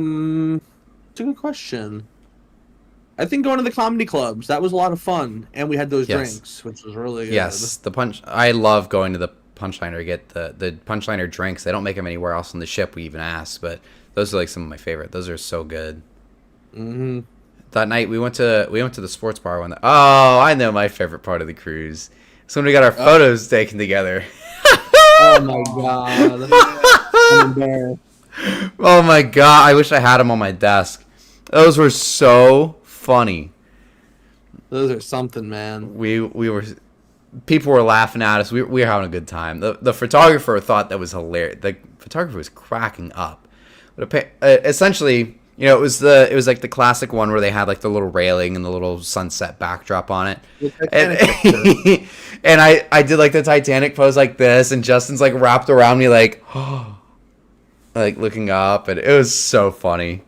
good question. I think going to the comedy clubs, that was a lot of fun, and we had those drinks, which was really good. Yes, I love going to the Punchliner to get the Punchliner drinks. They don't make them anywhere else on the ship. We even asked, but those are like some of my favorite. Those are so good. Mm-hmm. That night we went to the sports bar one. Oh, I know my favorite part of the cruise. It's when we got our photos taken together. Oh my god! I'm embarrassed. Oh my god! I wish I had them on my desk. Those were so funny. Those are something, man. People were laughing at us. We were having a good time. The photographer thought that was hilarious. The photographer was cracking up. But essentially, it was like the classic one where they had like the little railing and the little sunset backdrop on it. And I did like the Titanic pose like this, and Justin's like wrapped around me like like looking up, and it was so funny.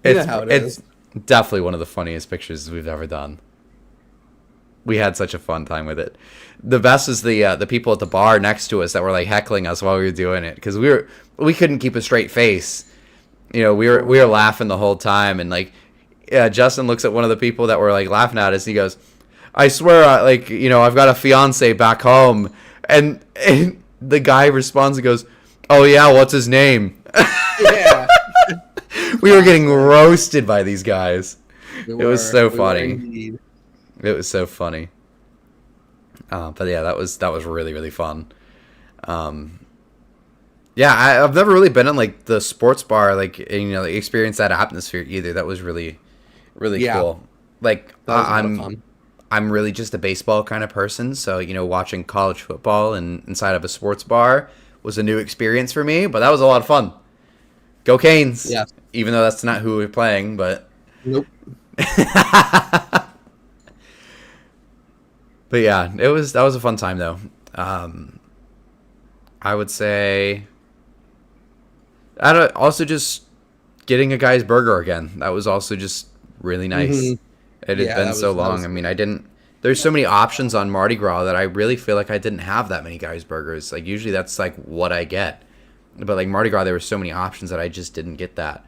It's definitely one of the funniest pictures we've ever done. We had such a fun time with it. The best is the people at the bar next to us that were like heckling us while we were doing it, because we couldn't keep a straight face. We were laughing the whole time, and like, Justin looks at one of the people that were like laughing at us, and he goes, "I swear, I've got a fiance back home," and the guy responds and goes, "Oh yeah, what's his name?" Yeah. We were getting roasted by these guys. It was so funny. It was so funny. But yeah, that was really, really fun. Yeah, I've never really been in like the sports bar, like, experience that atmosphere either. That was really, really cool. Like, I'm really just a baseball kind of person, so watching college football and inside of a sports bar was a new experience for me. But that was a lot of fun. Go Canes! Yeah. Even though that's not who we're playing, but nope. But yeah, that was a fun time though. I would say, also just getting a guy's burger again. That was also just really nice. Mm-hmm. It had been so long. I mean, I didn't. There's so many options on Mardi Gras that I really feel like I didn't have that many guys burgers. Like usually that's like what I get, but like Mardi Gras, there were so many options that I just didn't get that.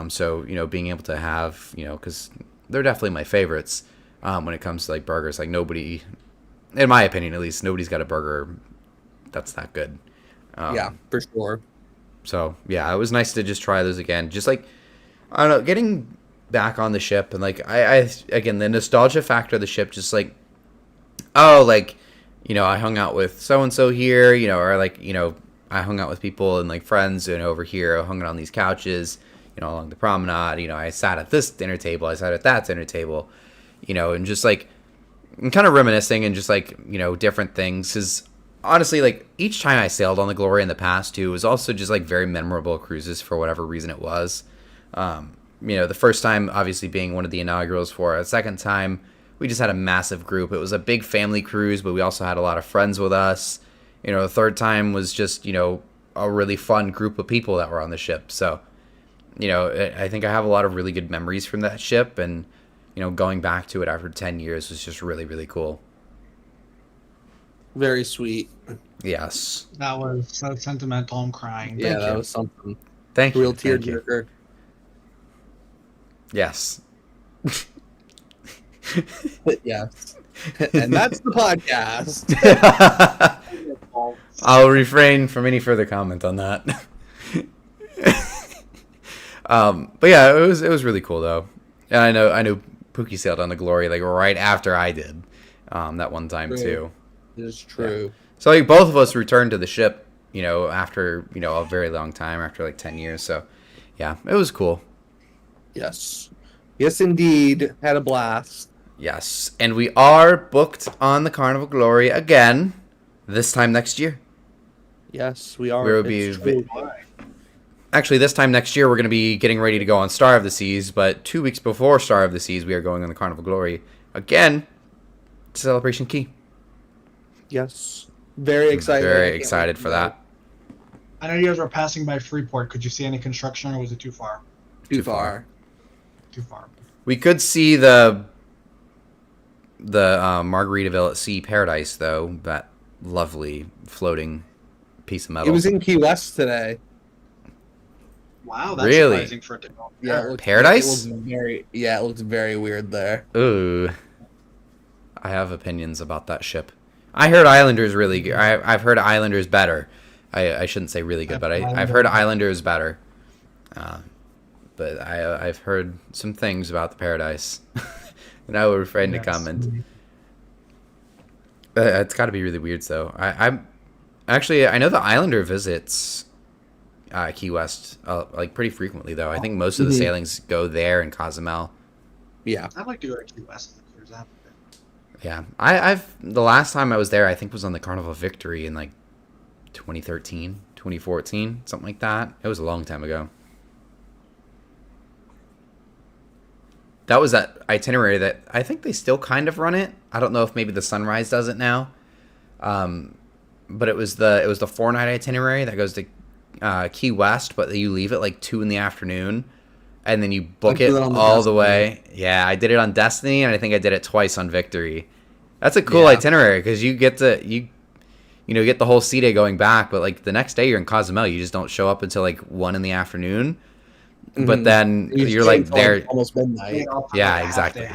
So being able to have because they're definitely my favorites when it comes to like burgers. Like nobody, in my opinion at least, nobody's got a burger that's that good. Yeah, for sure. So yeah, it was nice to just try those again. Just like I don't know, getting back on the ship and like I again the nostalgia factor of the ship, just like I hung out with so and so here, or like I hung out with people and like friends and over here, I hung out on these couches, along the promenade. I sat at this dinner table, I sat at that dinner table, and just like and kind of reminiscing and just like different things. Because honestly, like each time I sailed on the Glory in the past too was also just like very memorable cruises for whatever reason it was. The first time obviously being one of the inaugurals for it. The second time we just had a massive group. It was a big family cruise, but we also had a lot of friends with us. The third time was just a really fun group of people that were on the ship. So I think I have a lot of really good memories from that ship, and going back to it after 10 years was just really, really cool. Very sweet. Yes. That was so sentimental. I'm crying. Yeah, that was something. Thank you. Real tearjerker. Yes. Yes. And that's the podcast. I'll refrain from any further comment on that. But yeah, it was really cool though. And I know Pookie sailed on the Glory like right after I did, that one time too. It is true. Yeah. So like both of us returned to the ship, after a very long time, after like 10 years. So yeah, it was cool. Yes. Yes, indeed. Had a blast. Yes. And we are booked on the Carnival Glory again, this time next year. Yes, we are. We'll Actually, this time next year, we're going to be getting ready to go on Star of the Seas. But 2 weeks before Star of the Seas, we are going on the Carnival Glory again to Celebration Key. Yes. Very excited. Very excited for that. I know you guys were passing by Freeport. Could you see any construction, or was it too far? Too far. Too far. We could see the Margaritaville at Sea Paradise, though. That lovely floating piece of metal. It was in Key West today. Wow, that's really surprising for it to go. Yeah, Paradise. It looked very weird there. Ooh, I have opinions about that ship. I heard Islanders really good. I've heard Islanders better. I shouldn't say really good, but I've heard Islanders better. But I've heard some things about the Paradise, and I will refrain to comment. It's got to be really weird, though. I know the Islander visits Key West like pretty frequently, though. I think most of the sailings go there in Cozumel. Yeah, I'd like to go to Key West on the cruise. Yeah, I've the last time I was there, I think was on the Carnival Victory in like 2013, 2014, something like that. It was a long time ago. That was that itinerary that I think they still kind of run it. I don't know if maybe the Sunrise does it now. But it was the 4-night itinerary that goes to Key West, but you leave at like 2 p.m, and then you book it all the way. Yeah, I did it on Destiny, and I think I did it twice on Victory. That's a cool itinerary because you get to get the whole sea day going back, but like the next day you're in Cozumel, you just don't show up until like 1 p.m. But then you're like there almost midnight. Yeah, exactly.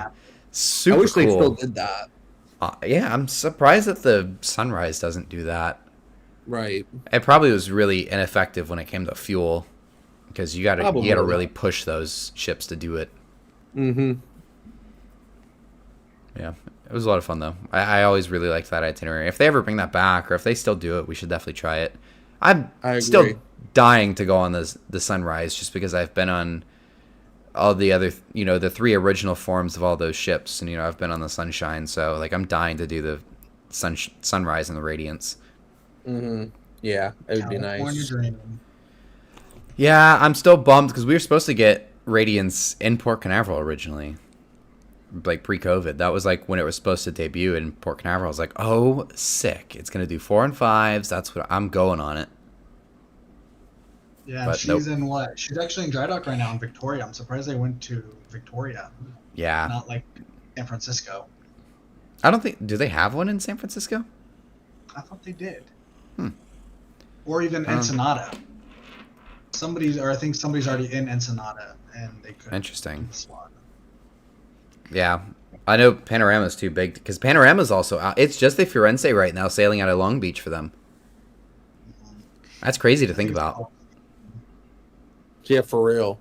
Super I wish cool. they still did that. Yeah, I'm surprised that the Sunrise doesn't do that. Right. It probably was really ineffective when it came to fuel, because you gotta really push those ships to do it. Mm-hmm. Yeah, it was a lot of fun though. I always really liked that itinerary. If they ever bring that back, or if they still do it, we should definitely try it. I'm still dying to go on the Sunrise, just because I've been on all the other, the 3 original forms of all those ships, and I've been on the Sunshine, so like I'm dying to do the Sunrise and the Radiance. Mm-hmm. Yeah, it would be nice. Yeah, I'm still bummed because we were supposed to get Radiance in Port Canaveral originally, like pre-COVID. That was like when it was supposed to debut in Port Canaveral. I was like, oh, sick! It's gonna do 4 and 5s. That's what I'm going on it. Yeah, and But she's nope. in what? She's actually in dry dock right now in Victoria. I'm surprised they went to Victoria, Yeah. not like San Francisco. I don't think. Do they have one in San Francisco? I thought they did. Hmm. Or even I don't know. Ensenada. I think somebody's already in Ensenada, and they couldn't do Interesting. the slot. Yeah. I know Panorama's too big because Panorama's also out. It's just the Firenze right now sailing out of Long Beach for them. That's crazy to I think think it's about. called. Yeah, for real.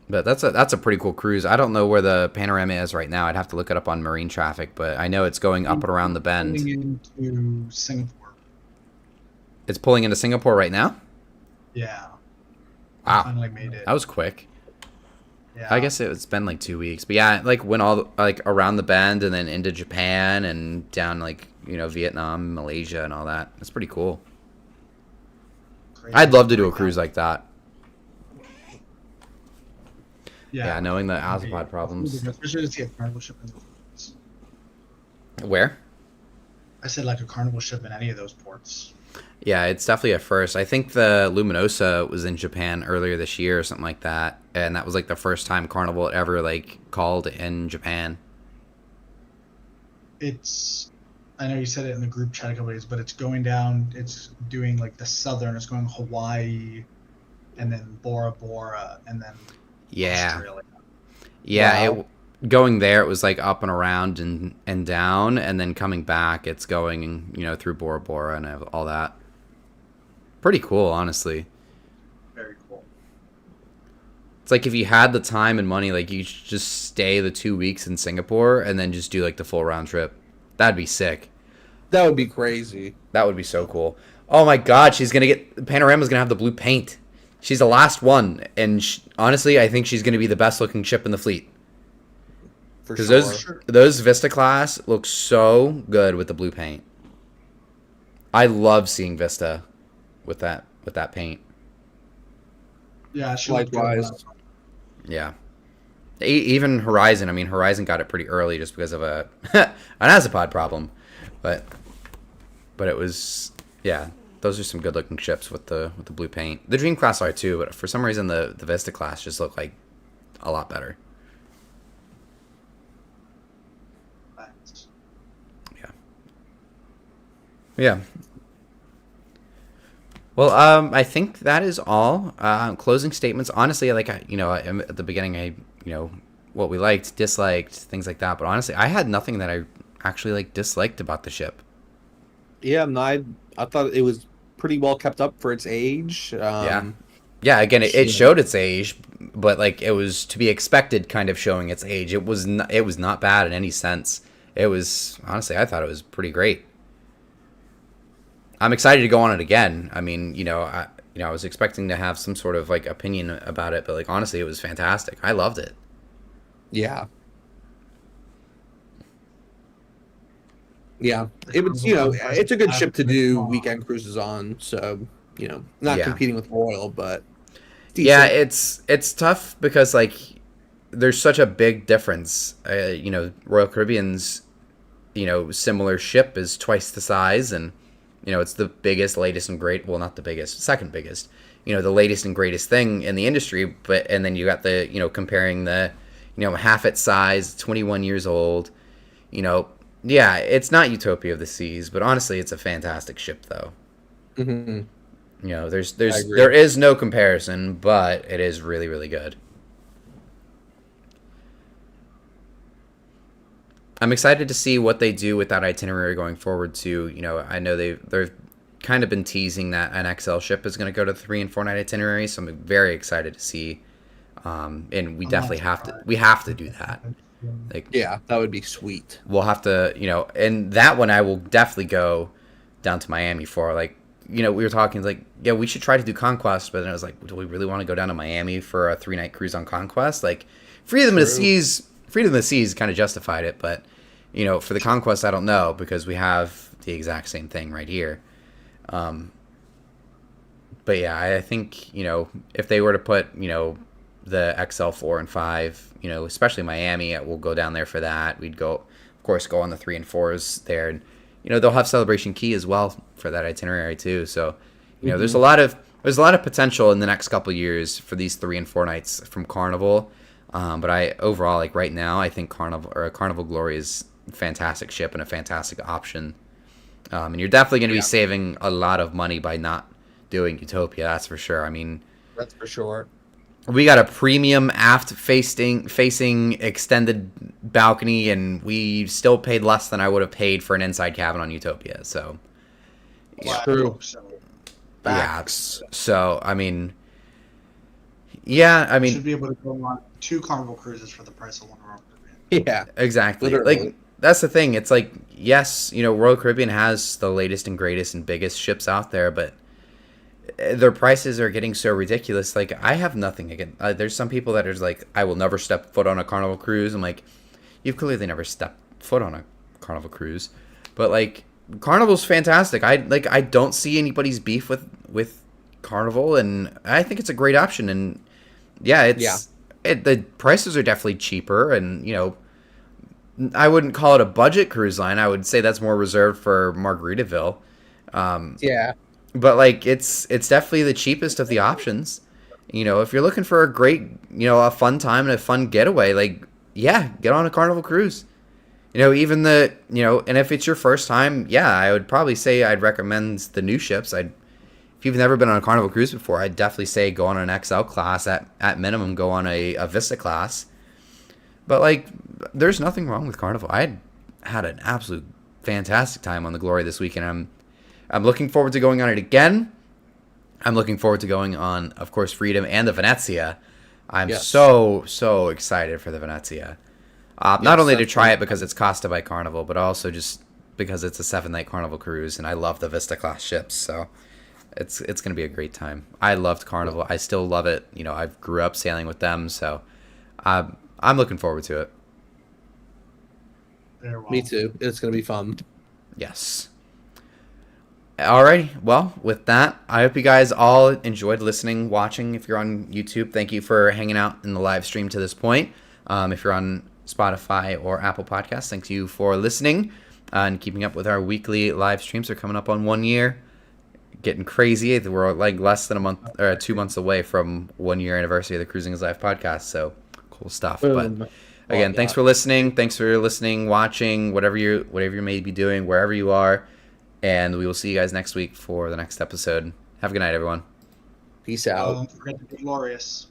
But that's a pretty cool cruise. I don't know where the Panorama is right now. I'd have to look it up on marine traffic, but I know it's going up and around the bend. Going into Singapore. It's pulling into Singapore right now? Yeah. Wow. Finally made it. That was quick. Yeah. I guess it's been like 2 weeks. But yeah, like went all like around the bend and then into Japan and down like, Vietnam, Malaysia and all that. That's pretty cool. Crazy. I'd love to do a cruise like that. Yeah, knowing the Maybe. Azapod problems. Especially to see a carnival ship in those ports. Where? I said like a carnival ship in any of those ports. Yeah, it's definitely a first. I think the Luminosa was in Japan earlier this year or something like that, and that was like the first time Carnival had ever like called in Japan. I know you said it in the group chat a couple days, but it's going down. It's doing like the southern. It's going Hawaii, and then Bora Bora, and then Yeah, Australia. yeah. Wow. Going there, it was like up and around and down, and then coming back, it's going through Bora Bora and all that. Pretty cool, honestly. Very cool. It's like if you had the time and money, like you should just stay the 2 weeks in Singapore and then just do like the full round trip. That'd be sick. That would be crazy. That would be so cool. Oh my God, Panorama's gonna have the blue paint. She's the last one, and honestly, I think she's gonna be the best looking ship in the fleet. For Because sure. those Vista class look so good with the blue paint. I love seeing Vista with that paint. Yeah, she looked good. Likewise. Yeah. Even Horizon. I mean, Horizon got it pretty early just because of an Azapod problem, but it was Those are some good looking ships with the blue paint. The Dream class are too, but for some reason the Vista class just look like a lot better. Thanks. Yeah. Yeah. Well, I think that is all. Closing statements. Honestly, like at the beginning, what we liked, disliked, things like that. But honestly, I had nothing that I actually disliked about the ship. Yeah, no, I thought it was pretty well kept up for its age. Yeah. Again, it showed its age, but it was to be expected, kind of showing its age. It was not bad in any sense. It was honestly, I thought it was pretty great. I'm excited to go on it again. I mean, I was expecting to have some sort of opinion about it, but honestly, it was fantastic. I loved it. Yeah. Yeah, it was. It's a good ship to do weekend cruises on. So not competing with Royal, but decent. Yeah, it's tough because there's such a big difference. Royal Caribbean's similar ship is twice the size, and it's the biggest, latest, and great. Well, not the biggest, second biggest. The latest and greatest thing in the industry. And then you got the comparing the half its size, 21 years old. Yeah, it's not Utopia of the Seas, but honestly, it's a fantastic ship, though. Mm-hmm. There is no comparison, but it is really, really good. I'm excited to see what they do with that itinerary going forward too. I know they've kind of been teasing that an XL ship is going to go to 3 and 4 night itinerary, so I'm very excited to see. And we definitely have to do that. Yeah, that would be sweet. We'll have to, and that one I will definitely go down to Miami for. We were talking we should try to do Conquest, but then I was like, do we really want to go down to Miami for a 3-night cruise on Conquest? Freedom of the Seas kind of justified it, but for the Conquest, I don't know, because we have the exact same thing right here. But yeah, I think if they were to put the XL 4 and 5, especially Miami, we'll go down there for that. We'd go, of course, go on the 3 and 4s there, and they'll have Celebration Key as well for that itinerary too. So there's a lot of there's a lot of potential in the next couple of years for these 3 and 4 nights from Carnival. But I overall, like right now, I think Carnival Glory is a fantastic ship and a fantastic option. And you're definitely going to be saving a lot of money by not doing Utopia. That's for sure. I mean, That's for sure. we got a premium aft facing extended balcony, and we still paid less than I would have paid for an inside cabin on Utopia. So, Well, I True. hope so. Facts. yeah. So, I mean, yeah, I You mean, should be able to go on 2 Carnival cruises for the price of one Royal Caribbean. Yeah. exactly. Literally. Like, that's the thing. It's like, yes, you know, Royal Caribbean has the latest and greatest and biggest ships out there, but their prices are getting so ridiculous. Like, I have nothing against. There's some people that are like, I will never step foot on a Carnival cruise. I'm like, you've clearly never stepped foot on a Carnival cruise, but like, Carnival's fantastic. I don't see anybody's beef with Carnival, and I think it's a great option. And yeah, the prices are definitely cheaper, and you know, I wouldn't call it a budget cruise line. I would say that's more reserved for Margaritaville. Yeah. But like, it's definitely the cheapest of the options. You know, if you're looking for a great, you know, a fun time and a fun getaway, like, yeah, get on a Carnival cruise. You know, even and if it's your first time, yeah, I would probably say I'd recommend the new ships. If you've never been on a Carnival cruise before, I'd definitely say go on an XL class. At minimum, go on a Vista class. But like, there's nothing wrong with Carnival. I had an absolute fantastic time on the Glory this weekend. I'm looking forward to going on it again. I'm looking forward to going on, of course, Freedom and the Venezia. I'm so excited for the Venezia. Not only to try it because it's Costa by Carnival, but also just because it's a 7-night Carnival cruise, and I love the Vista class ships, so it's going to be a great time. I loved Carnival. I still love it. You know, I grew up sailing with them, so I'm looking forward to it. Very well. Me too. It's gonna be fun. Yes. Alrighty, well, with that, I hope you guys all enjoyed listening, watching. If you're on YouTube, thank you for hanging out in the live stream to this point. If you're on Spotify or Apple Podcasts, thank you for listening and keeping up with our weekly live streams. They're coming up on 1 year. Getting crazy. We're like less than a month or 2 months away from 1 year anniversary of the Cruising is Life podcast. So cool stuff. Boom. But again, thanks for listening. Thanks for listening, watching, whatever you may be doing, wherever you are. And we will see you guys next week for the next episode. Have a good night, everyone. Peace out. Don't forget to be glorious.